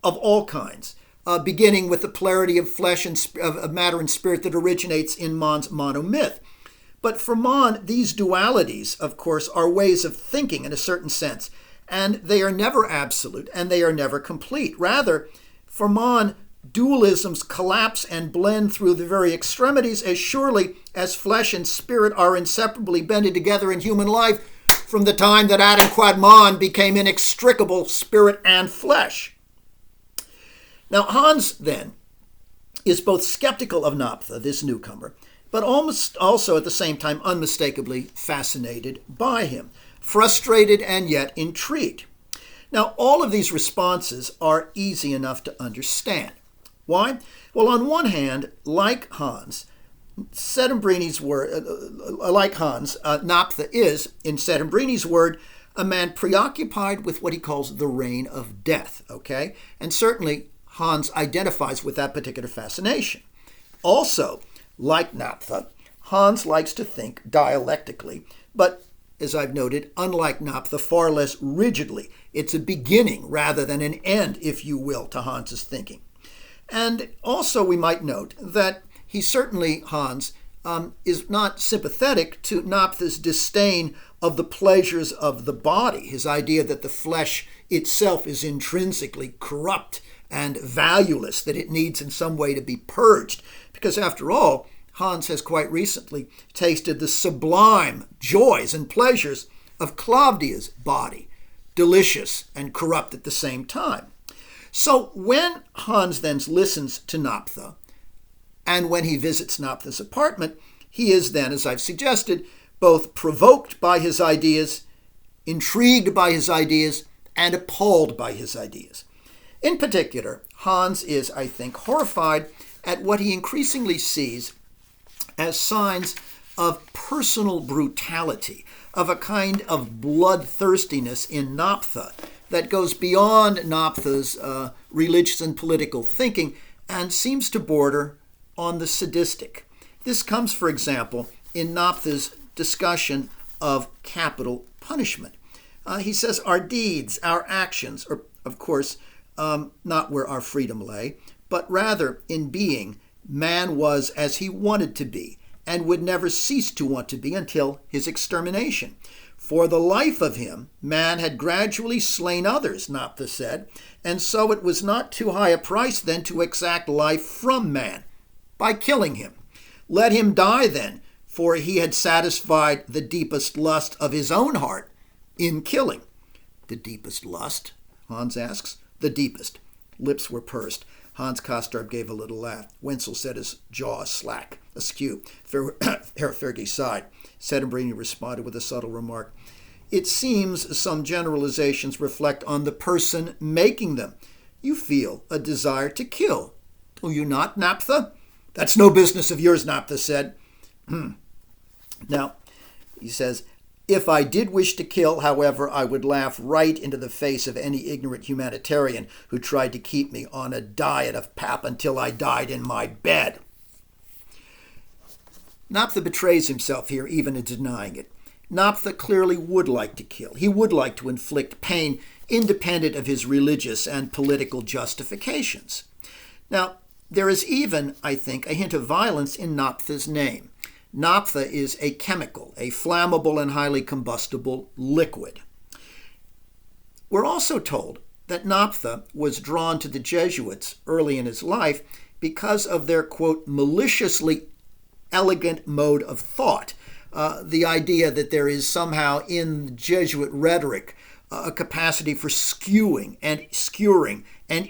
of all kinds, beginning with the polarity of flesh and of matter and spirit that originates in Mann's monomyth. But for Mann, these dualities, of course, are ways of thinking in a certain sense, and they are never absolute and they are never complete. Rather, for Mann, dualisms collapse and blend through the very extremities as surely as flesh and spirit are inseparably bended together in human life from the time that Adam quad man became inextricable spirit and flesh. Now, Hans, then, is both skeptical of Naphtha, this newcomer, but almost also at the same time unmistakably fascinated by him, frustrated and yet intrigued. Now, all of these responses are easy enough to understand. Why? Well, on one hand, like Hans, Settembrini's word, Naphtha is, in Settembrini's word, a man preoccupied with what he calls the reign of death, okay? And certainly Hans identifies with that particular fascination. Also, like Naphtha, Hans likes to think dialectically, but as I've noted, unlike Naphtha, far less rigidly. It's a beginning rather than an end, if you will, to Hans's thinking. And also we might note that he certainly, Hans, is not sympathetic to Naphtha's disdain of the pleasures of the body, his idea that the flesh itself is intrinsically corrupt and valueless, that it needs in some way to be purged. Because after all, Hans has quite recently tasted the sublime joys and pleasures of Claudia's body, delicious and corrupt at the same time. So when Hans then listens to Naphtha, and when he visits Naphtha's apartment, he is then, as I've suggested, both provoked by his ideas, intrigued by his ideas, and appalled by his ideas. In particular, Hans is, I think, horrified at what he increasingly sees as signs of personal brutality, of a kind of bloodthirstiness in Naphtha that goes beyond Naphtha's religious and political thinking and seems to border on the sadistic. This comes, for example, in Naphtha's discussion of capital punishment. He says, our deeds, our actions, are, of course, not where our freedom lay, but rather in being, man was as he wanted to be, and would never cease to want to be until his extermination. For the life of him, man had gradually slain others, Naphtha said, and so it was not too high a price then to exact life from man, by killing him. Let him die then, for he had satisfied the deepest lust of his own heart in killing. The deepest lust? Hans asks. The deepest. Lips were pursed. Hans Kastorp gave a little laugh. Wenzel set his jaw askew. Herr Fergie sighed. Settembrini responded with a subtle remark. It seems some generalizations reflect on the person making them. You feel a desire to kill, do you not, Naphtha? That's no business of yours, Naphtha said. Now, he says, if I did wish to kill, however, I would laugh right into the face of any ignorant humanitarian who tried to keep me on a diet of pap until I died in my bed. Naphtha betrays himself here, even in denying it. Naphtha clearly would like to kill. He would like to inflict pain independent of his religious and political justifications. Now, there is even, I think, a hint of violence in Naphtha's name. Naphtha is a chemical, a flammable and highly combustible liquid. We're also told that Naphtha was drawn to the Jesuits early in his life because of their, quote, maliciously elegant mode of thought. The idea that there is somehow in Jesuit rhetoric a capacity for skewering and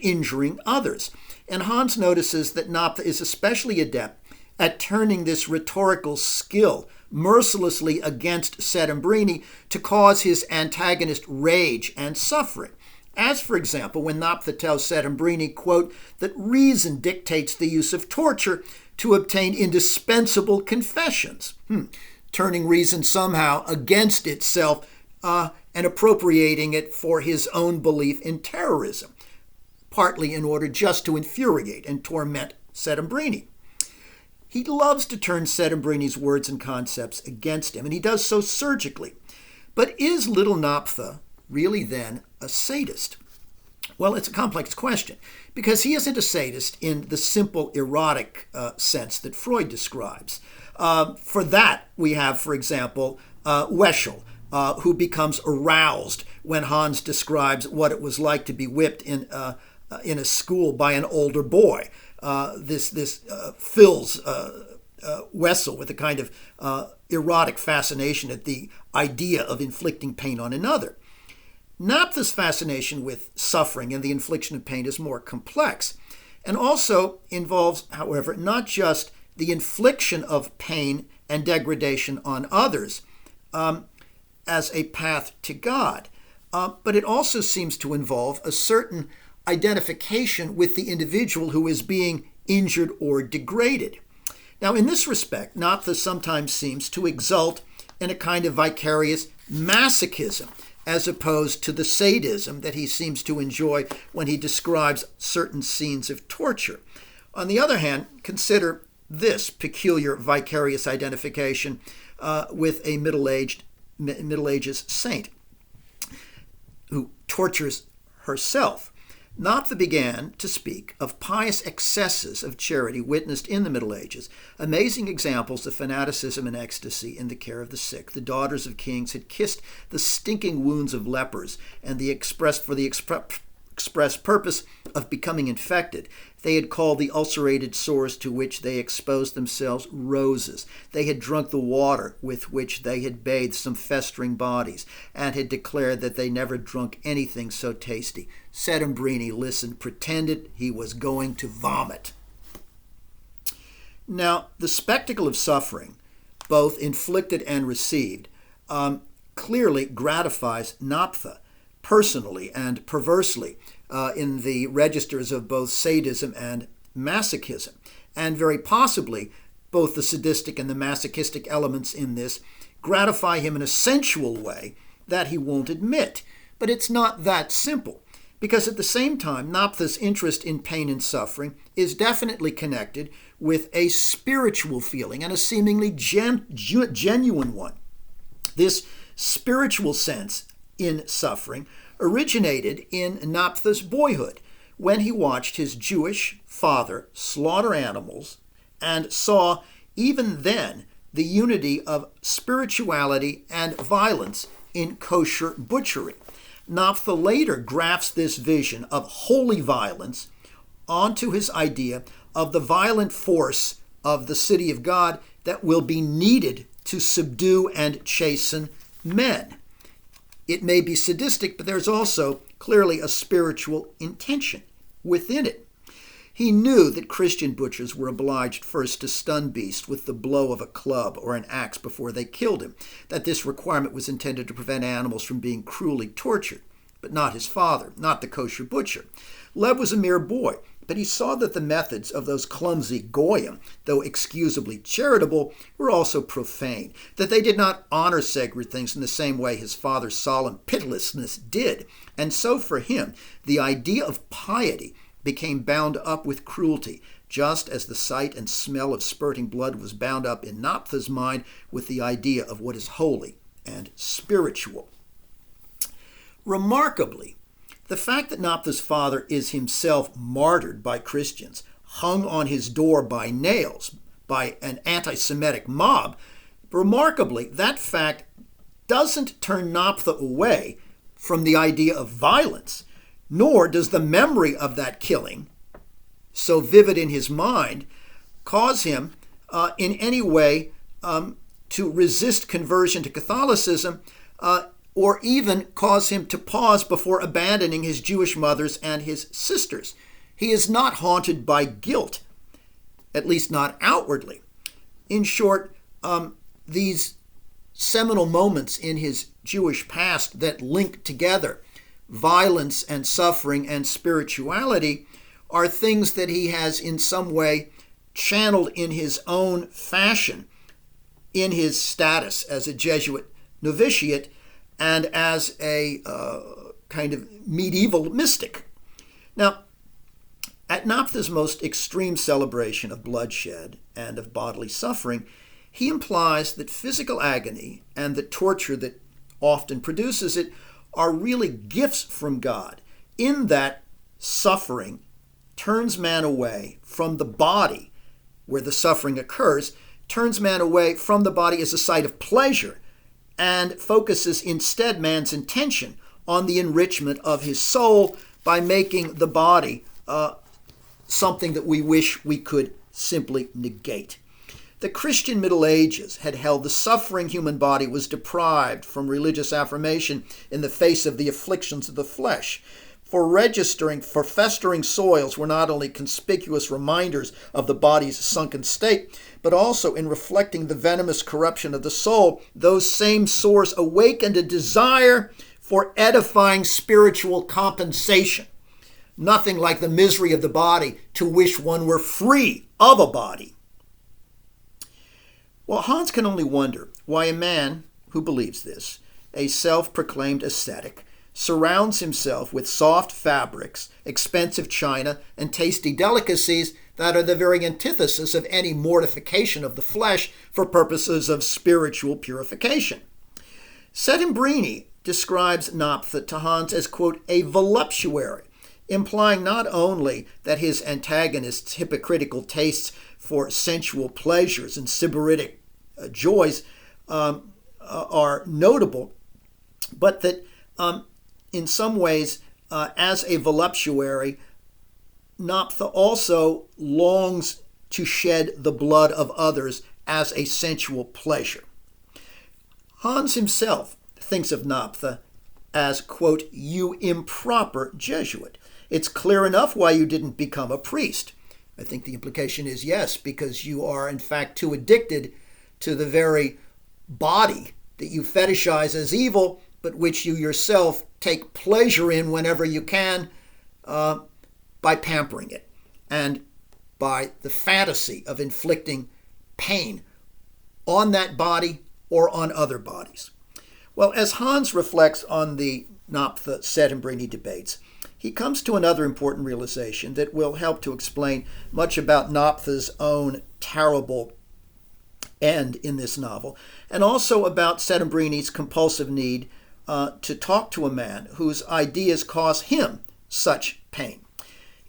injuring others. And Hans notices that Naphtha is especially adept at turning this rhetorical skill mercilessly against Settembrini to cause his antagonist rage and suffering. As, for example, when Naphtha tells Settembrini, quote, that reason dictates the use of torture to obtain indispensable confessions, turning reason somehow against itself and appropriating it for his own belief in terrorism, partly in order just to infuriate and torment Settembrini. He loves to turn Settembrini's words and concepts against him, and he does so surgically. But is little Naphtha really then a sadist? Well, it's a complex question, because he isn't a sadist in the simple erotic sense that Freud describes. For that, we have, for example, Weschel, who becomes aroused when Hans describes what it was like to be whipped in a school by an older boy. This fills Wessel with a kind of erotic fascination at the idea of inflicting pain on another. Naphtha's fascination with suffering and the infliction of pain is more complex, and also involves, however, not just the infliction of pain and degradation on others as a path to God, but it also seems to involve a certain identification with the individual who is being injured or degraded. Now, in this respect, Naphtha sometimes seems to exult in a kind of vicarious masochism, as opposed to the sadism that he seems to enjoy when he describes certain scenes of torture. On the other hand, consider this peculiar vicarious identification with a Middle Ages saint who tortures herself. Naphtha began to speak of pious excesses of charity witnessed in the Middle Ages, amazing examples of fanaticism and ecstasy in the care of the sick. The daughters of kings had kissed the stinking wounds of lepers, and for the express purpose of becoming infected. They had called the ulcerated sores to which they exposed themselves roses. They had drunk the water with which they had bathed some festering bodies, and had declared that they never drunk anything so tasty. Settembrini listened, pretended he was going to vomit. Now, the spectacle of suffering, both inflicted and received, clearly gratifies Naphtha, personally and perversely, in the registers of both sadism and masochism. And very possibly, both the sadistic and the masochistic elements in this gratify him in a sensual way that he won't admit. But it's not that simple, because at the same time, Naphtha's interest in pain and suffering is definitely connected with a spiritual feeling, and a seemingly genuine one. This spiritual sense in suffering originated in Naphtha's boyhood, when he watched his Jewish father slaughter animals and saw, even then, the unity of spirituality and violence in kosher butchery. Naphtha later grafts this vision of holy violence onto his idea of the violent force of the city of God that will be needed to subdue and chasten men. It may be sadistic, but there's also clearly a spiritual intention within it. He knew that Christian butchers were obliged first to stun beasts with the blow of a club or an axe before they killed him, that this requirement was intended to prevent animals from being cruelly tortured, but not his father, not the kosher butcher. Lev was a mere boy, but he saw that the methods of those clumsy goyim, though excusably charitable, were also profane, that they did not honor sacred things in the same way his father's solemn pitilessness did. And so for him, the idea of piety became bound up with cruelty, just as the sight and smell of spurting blood was bound up in Naphtha's mind with the idea of what is holy and spiritual. Remarkably, the fact that Naphtha's father is himself martyred by Christians, hung on his door by nails, by an anti-Semitic mob, remarkably, that fact doesn't turn Naphtha away from the idea of violence, nor does the memory of that killing, so vivid in his mind, cause him in any way to resist conversion to Catholicism, or even cause him to pause before abandoning his Jewish mothers and his sisters. He is not haunted by guilt, at least not outwardly. In short, these seminal moments in his Jewish past that link together violence and suffering and spirituality are things that he has in some way channeled in his own fashion in his status as a Jesuit novitiate and as a kind of medieval mystic. Now, at Naphtha's most extreme celebration of bloodshed and of bodily suffering, he implies that physical agony and the torture that often produces it are really gifts from God, in that suffering turns man away from the body where the suffering occurs, turns man away from the body as a site of pleasure, and focuses instead man's intention on the enrichment of his soul by making the body something that we wish we could simply negate. The Christian Middle Ages had held the suffering human body was deprived from religious affirmation in the face of the afflictions of the flesh. For festering soils were not only conspicuous reminders of the body's sunken state, but also in reflecting the venomous corruption of the soul, those same sores awakened a desire for edifying spiritual compensation. Nothing like the misery of the body to wish one were free of a body. Well, Hans can only wonder why a man who believes this, a self-proclaimed ascetic, surrounds himself with soft fabrics, expensive china, and tasty delicacies that are the very antithesis of any mortification of the flesh for purposes of spiritual purification. Settembrini describes Naphtha to Hans as, quote, a voluptuary, implying not only that his antagonist's hypocritical tastes for sensual pleasures and sybaritic joys are notable, but that in some ways, as a voluptuary, Naphtha also longs to shed the blood of others as a sensual pleasure. Hans himself thinks of Naphtha as, quote, you improper Jesuit. It's clear enough why you didn't become a priest. I think the implication is yes, because you are in fact too addicted to the very body that you fetishize as evil, but which you yourself take pleasure in whenever you can by pampering it and by the fantasy of inflicting pain on that body or on other bodies. Well, as Hans reflects on the Naphtha-Settembrini debates, he comes to another important realization that will help to explain much about Naphtha's own terrible end in this novel, and also about Settembrini's compulsive need to talk to a man whose ideas cause him such pain.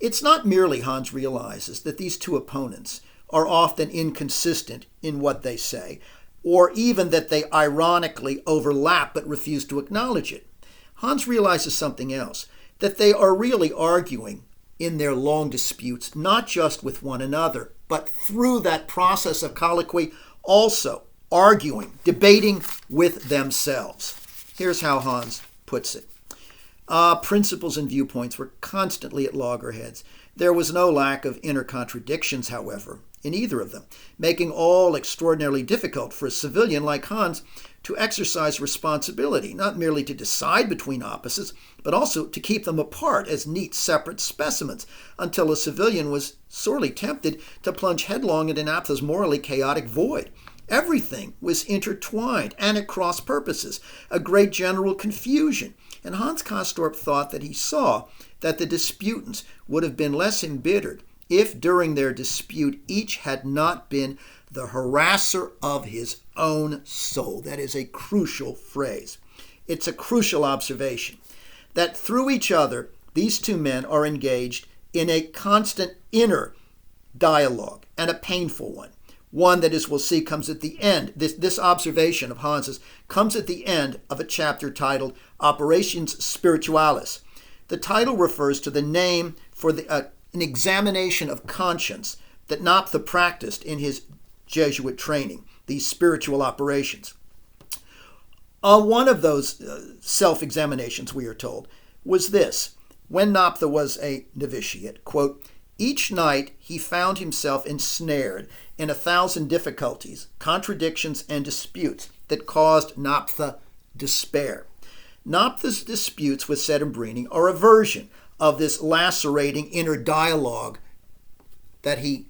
It's not merely, Hans realizes, that these two opponents are often inconsistent in what they say, or even that they ironically overlap but refuse to acknowledge it. Hans realizes something else, that they are really arguing in their long disputes, not just with one another, but through that process of colloquy, also arguing, debating with themselves. Here's how Hans puts it. Principles and viewpoints were constantly at loggerheads. There was no lack of inner contradictions, however, in either of them, making all extraordinarily difficult for a civilian like Hans to exercise responsibility, not merely to decide between opposites, but also to keep them apart as neat, separate specimens, until a civilian was sorely tempted to plunge headlong into Naphtha's morally chaotic void. Everything was intertwined and at cross purposes, a great general confusion, and Hans Castorp thought that he saw that the disputants would have been less embittered if during their dispute each had not been the harasser of his own soul. That is a crucial phrase. It's a crucial observation, that through each other, these two men are engaged in a constant inner dialogue, and a painful one that, as we'll see, comes at the end. This observation of Hans's comes at the end of a chapter titled Operations Spiritualis. The title refers to the name for an examination of conscience that Naphtha practiced in his Jesuit training, these spiritual operations. One of those self-examinations, we are told, was this. When Naphtha was a novitiate, quote, each night he found himself ensnared in 1,000 difficulties, contradictions, and disputes that caused Naphtha despair. Naphtha's disputes with Settembrini are a version of this lacerating inner dialogue that he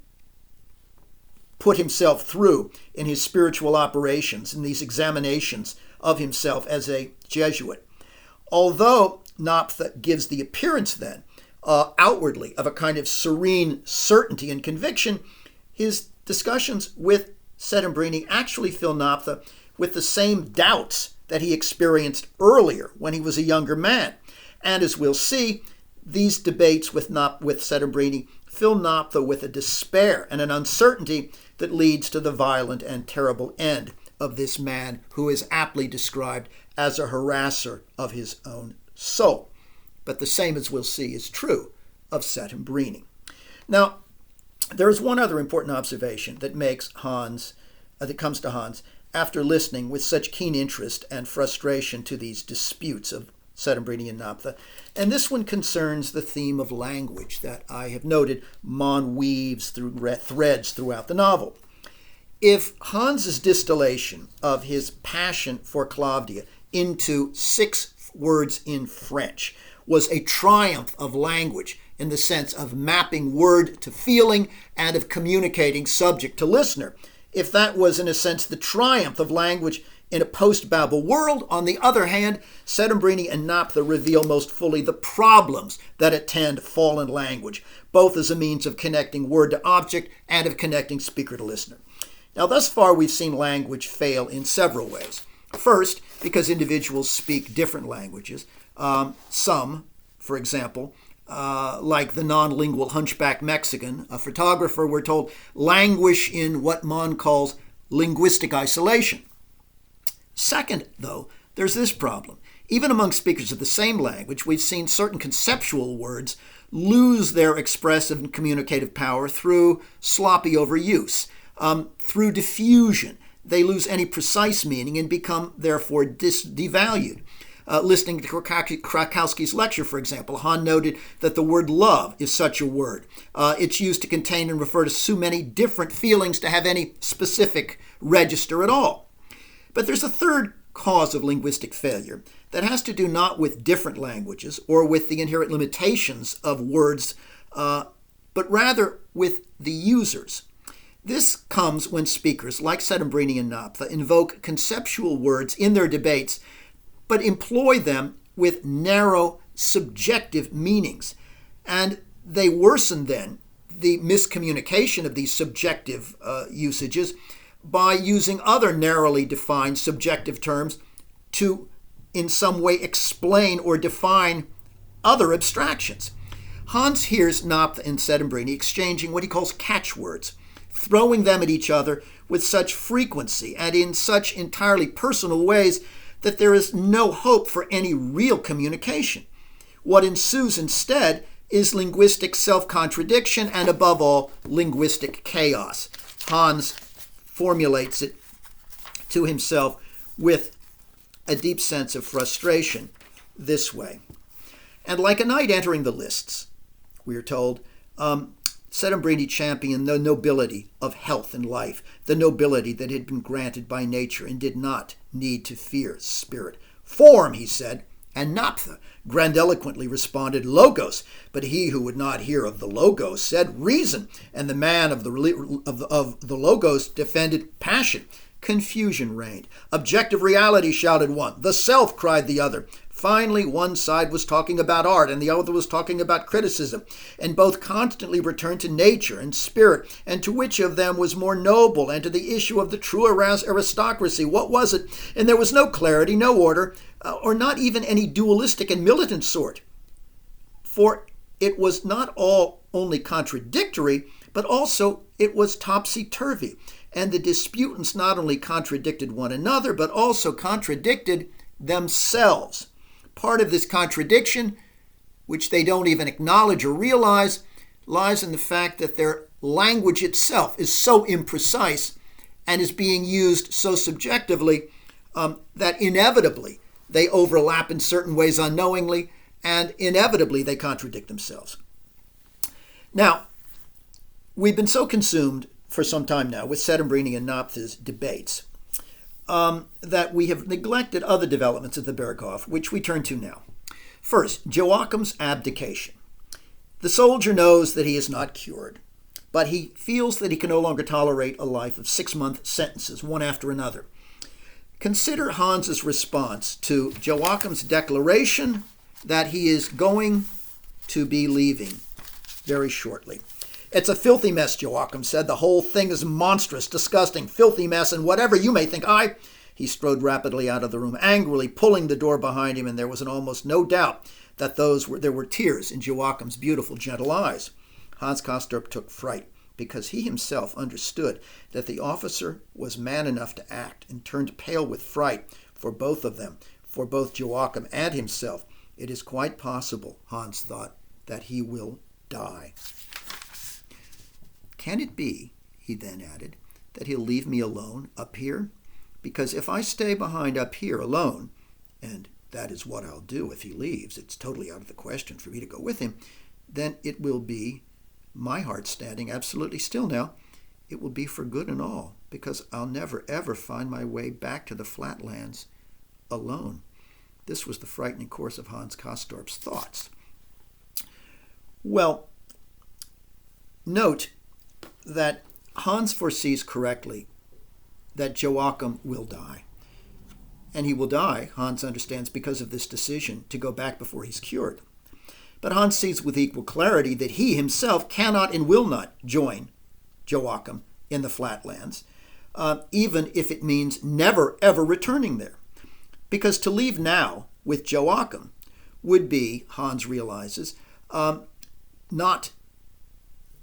put himself through in his spiritual operations, in these examinations of himself as a Jesuit. Although Naphtha gives the appearance then, outwardly, of a kind of serene certainty and conviction, his discussions with Settembrini actually fill Naphtha with the same doubts that he experienced earlier when he was a younger man. And as we'll see, these debates with Settembrini fill Naphtha with a despair and an uncertainty that leads to the violent and terrible end of this man who is aptly described as a harasser of his own soul. But the same, as we'll see, is true of Settembrini. Now, there is one other important observation that comes to Hans after listening with such keen interest and frustration to these disputes of Settembrini and Naphtha, and this one concerns the theme of language that I have noted Mon weaves through threads throughout the novel. If Hans's distillation of his passion for Claudia into 6 words in French was a triumph of language in the sense of mapping word to feeling and of communicating subject to listener, if that was in a sense the triumph of language in a post-Babel world, on the other hand, Settembrini and Naphtha reveal most fully the problems that attend fallen language, both as a means of connecting word to object and of connecting speaker to listener. Now, thus far, we've seen language fail in several ways. First, because individuals speak different languages. Some, for example, like the non-lingual hunchback Mexican, a photographer, we're told, languish in what Mon calls linguistic isolation. Second, though, there's this problem. Even among speakers of the same language, we've seen certain conceptual words lose their expressive and communicative power through sloppy overuse, through diffusion. They lose any precise meaning and become, therefore, devalued. Listening to Krakowski's lecture, for example, Hahn noted that the word love is such a word. It's used to contain and refer to so many different feelings to have any specific register at all. But there's a third cause of linguistic failure that has to do not with different languages or with the inherent limitations of words, but rather with the users. This comes when speakers, like Settembrini and Naphtha, invoke conceptual words in their debates, but employ them with narrow, subjective meanings. And they worsen then the miscommunication of these subjective usages by using other narrowly defined subjective terms to in some way explain or define other abstractions. Hans hears Naphtha and Settembrini exchanging what he calls catchwords, throwing them at each other with such frequency and in such entirely personal ways that there is no hope for any real communication. What ensues instead is linguistic self-contradiction and, above all, linguistic chaos. Hans formulates it to himself with a deep sense of frustration this way. And like a knight entering the lists, we are told, Settembrini championed the nobility of health and life, the nobility that had been granted by nature and did not need to fear spirit. Form, he said, and Naphtha grandiloquently responded, logos, but he who would not hear of the logos said reason, and the man of the logos defended passion. Confusion reigned. Objective reality, shouted one. The self, cried the other. Finally, one side was talking about art and the other was talking about criticism, and both constantly returned to nature and spirit, and to which of them was more noble, and to the issue of the true aristocracy. What was it? And there was no clarity, no order, or not even any dualistic and militant sort. For it was not all only contradictory, but also it was topsy-turvy. And the disputants not only contradicted one another, but also contradicted themselves. Part of this contradiction, which they don't even acknowledge or realize, lies in the fact that their language itself is so imprecise and is being used so subjectively that inevitably they overlap in certain ways unknowingly, and inevitably they contradict themselves. Now, we've been so consumed for some time now with Settembrini and Naphtha's debates that we have neglected other developments at the Berghof, which we turn to now. First, Joachim's abdication. The soldier knows that he is not cured, but he feels that he can no longer tolerate a life of 6-month sentences, one after another. Consider Hans's response to Joachim's declaration that he is going to be leaving very shortly. "It's a filthy mess," Joachim said. "The whole thing is monstrous, disgusting, filthy mess, and whatever you may think, He strode rapidly out of the room, angrily pulling the door behind him, and there was almost no doubt that there were tears in Joachim's beautiful, gentle eyes. Hans Castorp took fright, because he himself understood that the officer was man enough to act, and turned pale with fright for both of them, for both Joachim and himself. It is quite possible, Hans thought, that he will die. Can it be, he then added, that he'll leave me alone up here? Because if I stay behind up here alone, and that is what I'll do if he leaves, it's totally out of the question for me to go with him, then it will be, my heart standing absolutely still now, it will be for good and all, because I'll never ever find my way back to the flatlands alone." This was the frightening course of Hans Castorp's thoughts. Well, note that Hans foresees correctly that Joachim will die. And he will die, Hans understands, because of this decision to go back before he's cured. But Hans sees with equal clarity that he himself cannot and will not join Joachim in the flatlands, even if it means never, ever returning there. Because to leave now with Joachim would be, Hans realizes, not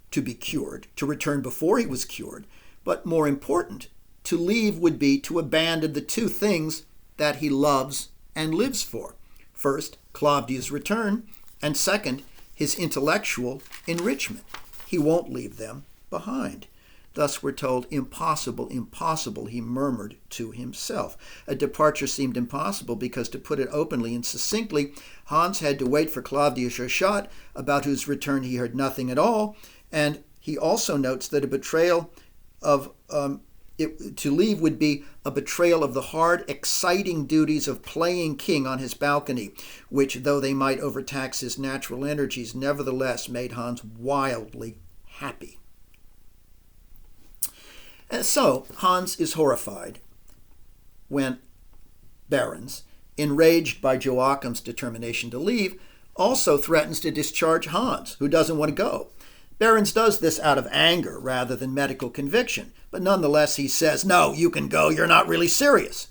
to be cured, to return before he was cured, but more important, to leave would be to abandon the two things that he loves and lives for. First, Claudia's return, and second, his intellectual enrichment. He won't leave them behind. Thus we're told, "Impossible, impossible," he murmured to himself. A departure seemed impossible because, to put it openly and succinctly, Hans had to wait for Claudia Schochat, about whose return he heard nothing at all, and he also notes that a betrayal of to leave would be a betrayal of the hard, exciting duties of playing king on his balcony, which, though they might overtax his natural energies, nevertheless made Hans wildly happy. And so Hans is horrified when Behrens, enraged by Joachim's determination to leave, also threatens to discharge Hans, who doesn't want to go. Behrens does this out of anger rather than medical conviction, but nonetheless he says, "No, you can go, you're not really serious."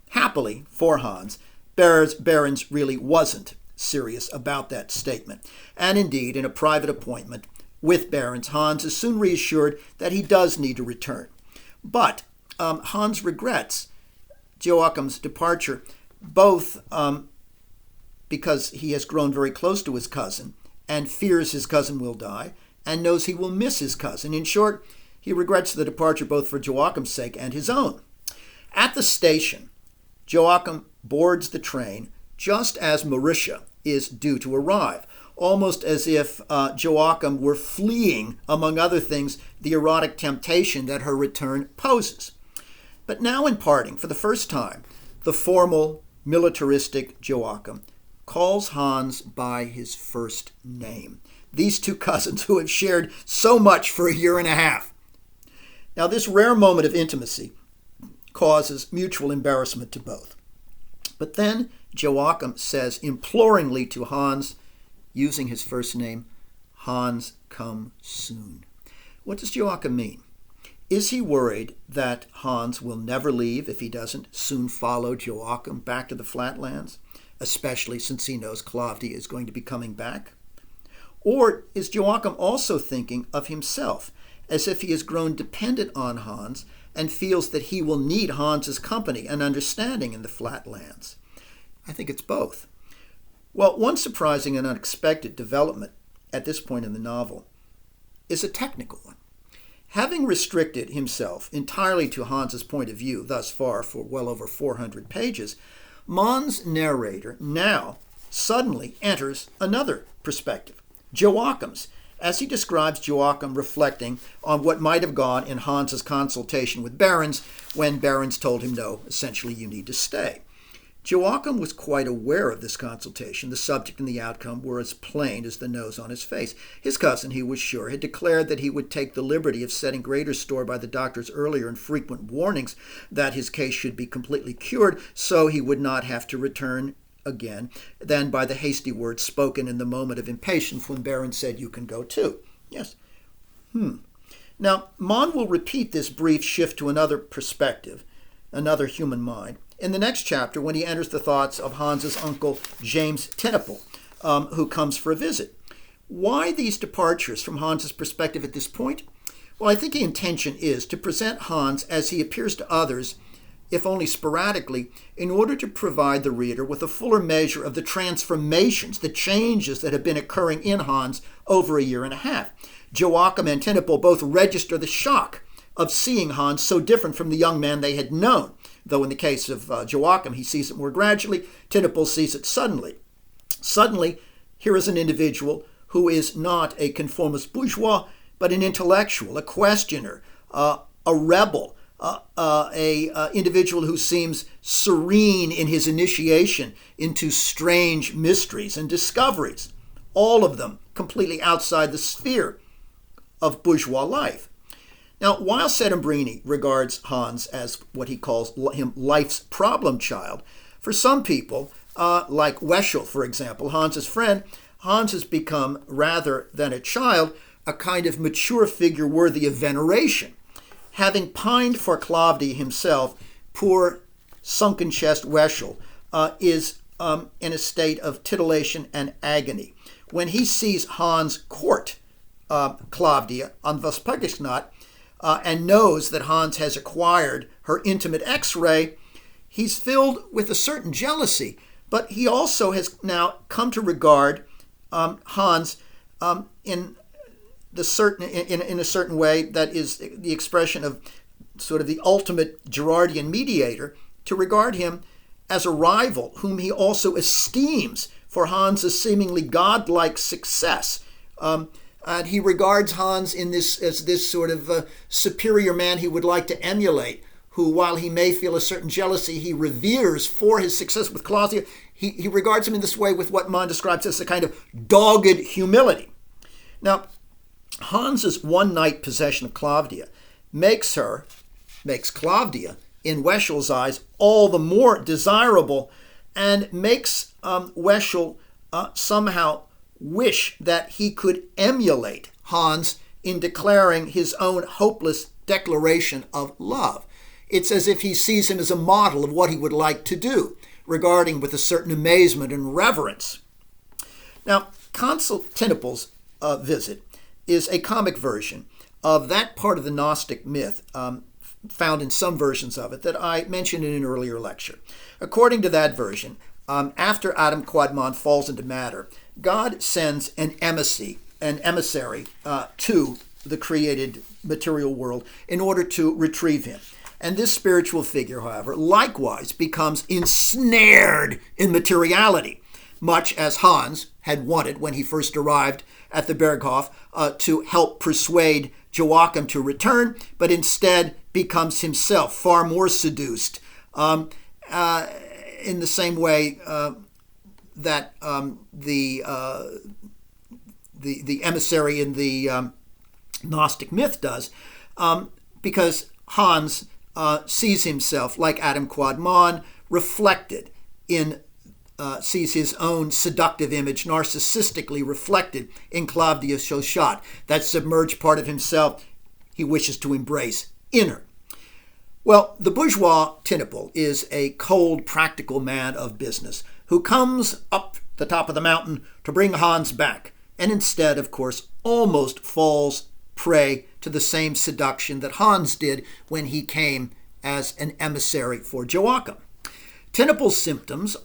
Happily for Hans, Behrens really wasn't serious about that statement, and indeed, in a private appointment with Behrens, Hans is soon reassured that he does need to return. But Hans regrets Joachim's departure, both because he has grown very close to his cousin and fears his cousin will die, and knows he will miss his cousin. In short, he regrets the departure both for Joachim's sake and his own. At the station, Joachim boards the train just as Mauritia is due to arrive, almost as if Joachim were fleeing, among other things, the erotic temptation that her return poses. But now, in parting, for the first time, the formal, militaristic Joachim calls Hans by his first name. These two cousins who have shared so much for a year and a half. Now, this rare moment of intimacy causes mutual embarrassment to both. But then Joachim says imploringly to Hans, using his first name, "Hans, come soon." What does Joachim mean? Is he worried that Hans will never leave if he doesn't soon follow Joachim back to the flatlands, especially since he knows Claudia is going to be coming back? Or is Joachim also thinking of himself, as if he has grown dependent on Hans and feels that he will need Hans's company and understanding in the flatlands? I think it's both. Well, one surprising and unexpected development at this point in the novel is a technical one. Having restricted himself entirely to Hans's point of view thus far for well over 400 pages, Mann's narrator now suddenly enters another perspective, Joachim's, as he describes Joachim reflecting on what might have gone in Hans's consultation with Behrens when Behrens told him, no, essentially you need to stay. Joachim was quite aware of this consultation. The subject and the outcome were as plain as the nose on his face. His cousin, he was sure, had declared that he would take the liberty of setting greater store by the doctor's earlier and frequent warnings that his case should be completely cured, so he would not have to return again, than by the hasty words spoken in the moment of impatience when Behrens said, you can go too. Yes. Now, Mann will repeat this brief shift to another perspective, another human mind, in the next chapter when he enters the thoughts of Hans's uncle, James Tinnapel, who comes for a visit. Why these departures from Hans's perspective at this point? Well, I think the intention is to present Hans as he appears to others, if only sporadically, in order to provide the reader with a fuller measure of the transformations, the changes that have been occurring in Hans over a year and a half. Joachim and Tinnapel both register the shock of seeing Hans so different from the young man they had known, though in the case of Joachim, he sees it more gradually. Tinnapel sees it suddenly. Suddenly, here is an individual who is not a conformist bourgeois, but an intellectual, a questioner, a rebel, a individual who seems serene in his initiation into strange mysteries and discoveries, all of them completely outside the sphere of bourgeois life. Now, while Settembrini regards Hans as what he calls him life's problem child, for some people, like Weschel, for example, Hans's friend, Hans has become, rather than a child, a kind of mature figure worthy of veneration. Having pined for Claudia himself, poor sunken-chest Weschel is in a state of titillation and agony. When he sees Hans court Claudia on Vespertinacht, and knows that Hans has acquired her intimate X-ray, he's filled with a certain jealousy, but he also has now come to regard Hans in a certain way that is the expression of sort of the ultimate Girardian mediator, to regard him as a rival whom he also esteems for Hans's seemingly godlike success. And he regards Hans as this sort of superior man he would like to emulate, who, while he may feel a certain jealousy, he reveres for his success with Claudia. He regards him in this way with what Mann describes as a kind of dogged humility. Now, Hans's one-night possession of Claudia makes Claudia, in Weschel's eyes, all the more desirable, and makes Weschel somehow wish that he could emulate Hans in declaring his own hopeless declaration of love. It's as if he sees him as a model of what he would like to do, regarding with a certain amazement and reverence. Now, Consul Tinnapel's visit is a comic version of that part of the Gnostic myth found in some versions of it that I mentioned in an earlier lecture. According to that version, after Adam Quadmon falls into matter, God sends an emissary to the created material world in order to retrieve him. And this spiritual figure, however, likewise becomes ensnared in materiality, much as Hans had wanted when he first arrived at the Berghof to help persuade Joachim to return, but instead becomes himself far more seduced in the same way that the emissary in the Gnostic myth does, because Hans sees himself, like Adam Quadmon, reflected in, sees his own seductive image narcissistically reflected in Claudia Chauchat. That submerged part of himself he wishes to embrace in her. Well, the bourgeois Tinnapel is a cold, practical man of business who comes up the top of the mountain to bring Hans back, and instead, of course, almost falls prey to the same seduction that Hans did when he came as an emissary for Joachim. Tinnapel's symptoms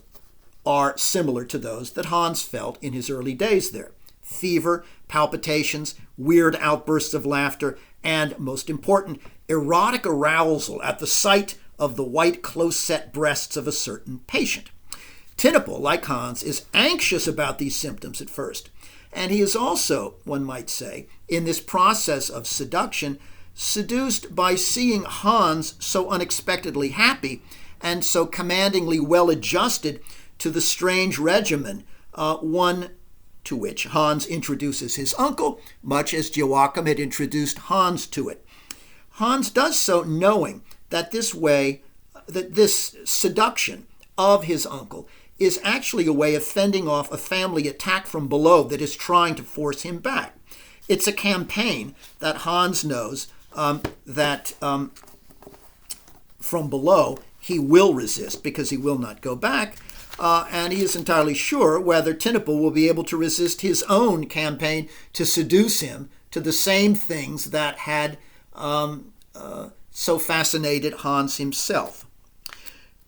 are similar to those that Hans felt in his early days there. Fever, palpitations, weird outbursts of laughter, and, most important, erotic arousal at the sight of the white, close-set breasts of a certain patient. Tinnapel, like Hans, is anxious about these symptoms at first, And he is also, one might say, in this process of seduction, seduced by seeing Hans so unexpectedly happy and so commandingly well adjusted to the strange regimen, one to which Hans introduces his uncle, much as Joachim had introduced Hans to it. Hans does so knowing that this seduction of his uncle is actually a way of fending off a family attack from below that is trying to force him back. It's a campaign that Hans knows that from below he will resist because he will not go back, and he is entirely sure whether Tynepel will be able to resist his own campaign to seduce him to the same things that had so fascinated Hans himself.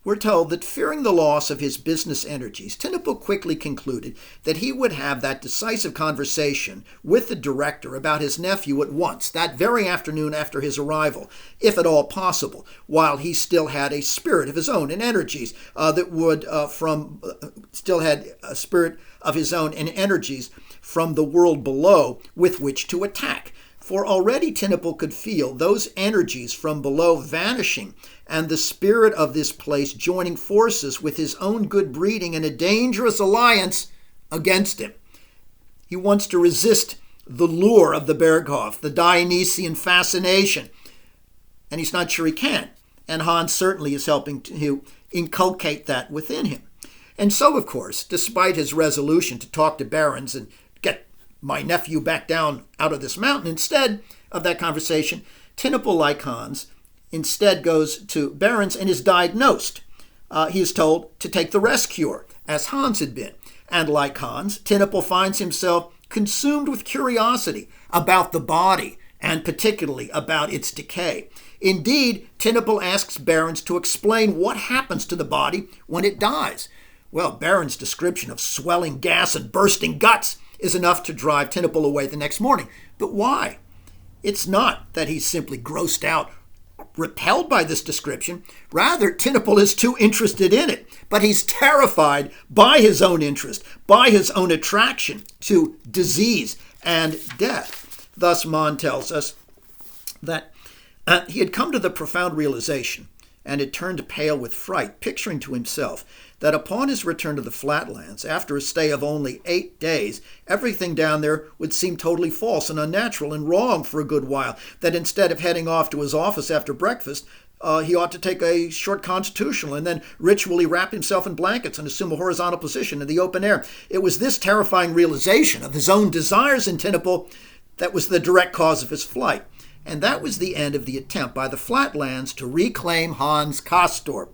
We're told that fearing the loss of his business energies, Tynepel quickly concluded that he would have that decisive conversation with the director about his nephew at once, that very afternoon after his arrival, if at all possible, while he still had a spirit of his own and energies from the world below with which to attack. For already Tynepel could feel those energies from below vanishing and the spirit of this place joining forces with his own good breeding in a dangerous alliance against him. He wants to resist the lure of the Berghof, the Dionysian fascination, and he's not sure he can. And Hans certainly is helping to inculcate that within him. And so, of course, despite his resolution to talk to Behrens and get my nephew back down out of this mountain, instead of that conversation, Tynepel, like Hans, instead goes to Behrens and is diagnosed. He is told to take the rest cure, as Hans had been. And like Hans, Tynepel finds himself consumed with curiosity about the body, and particularly about its decay. Indeed, Tynepel asks Behrens to explain what happens to the body when it dies. Well, Behrens' description of swelling gas and bursting guts is enough to drive Tynepel away the next morning. But why? It's not that he's simply grossed out, repelled by this description. Rather, Tynepel is too interested in it. But he's terrified by his own interest, by his own attraction to disease and death. Thus, Mann tells us that he had come to the profound realization and had turned pale with fright, picturing to himself that upon his return to the flatlands, after a stay of only 8 days, everything down there would seem totally false and unnatural and wrong for a good while, that instead of heading off to his office after breakfast, he ought to take a short constitutional and then ritually wrap himself in blankets and assume a horizontal position in the open air. It was this terrifying realization of his own desires in Tynepel that was the direct cause of his flight. And that was the end of the attempt by the flatlands to reclaim Hans Castorp.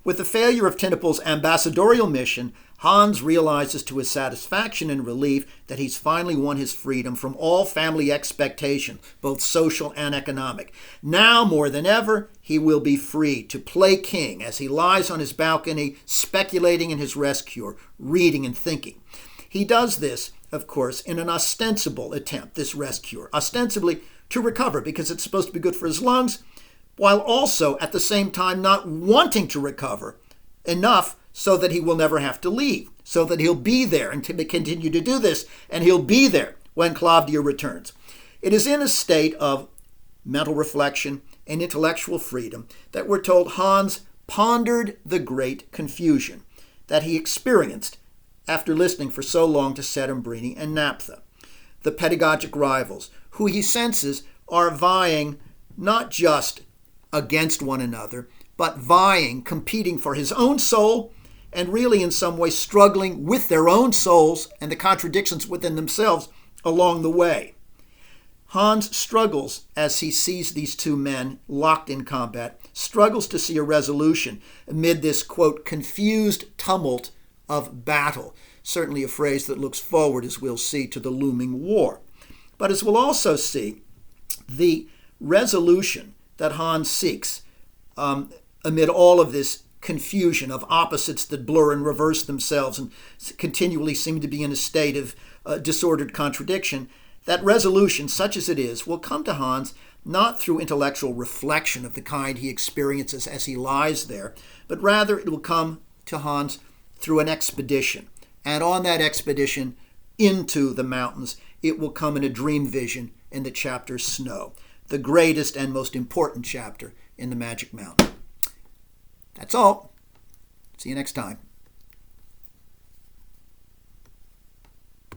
With the failure of Tynepel's ambassadorial mission, Hans realizes to his satisfaction and relief that he's finally won his freedom from all family expectation, both social and economic. Now, more than ever, he will be free to play king as he lies on his balcony, speculating in his rest cure, reading and thinking. He does this, of course, in an ostensible attempt, this rest cure, ostensibly to recover because it's supposed to be good for his lungs, while also at the same time not wanting to recover enough so that he will never have to leave, so that he'll be there and to continue to do this, and he'll be there when Claudia returns. It is in a state of mental reflection and intellectual freedom that we're told Hans pondered the great confusion that he experienced after listening for so long to Settembrini and Naphtha, the pedagogic rivals, who he senses are vying not just against one another, but vying, competing for his own soul, and really in some way struggling with their own souls and the contradictions within themselves along the way. Hans struggles as he sees these two men locked in combat, struggles to see a resolution amid this, quote, confused tumult of battle. Certainly a phrase that looks forward, as we'll see, to the looming war. But as we'll also see, the resolution that Hans seeks amid all of this confusion of opposites that blur and reverse themselves and continually seem to be in a state of disordered contradiction, that resolution, such as it is, will come to Hans not through intellectual reflection of the kind he experiences as he lies there, but rather it will come to Hans through an expedition, And on that expedition into the mountains, it will come in a dream vision in the chapter Snow, the greatest and most important chapter in the Magic Mountain. That's all. See you next time.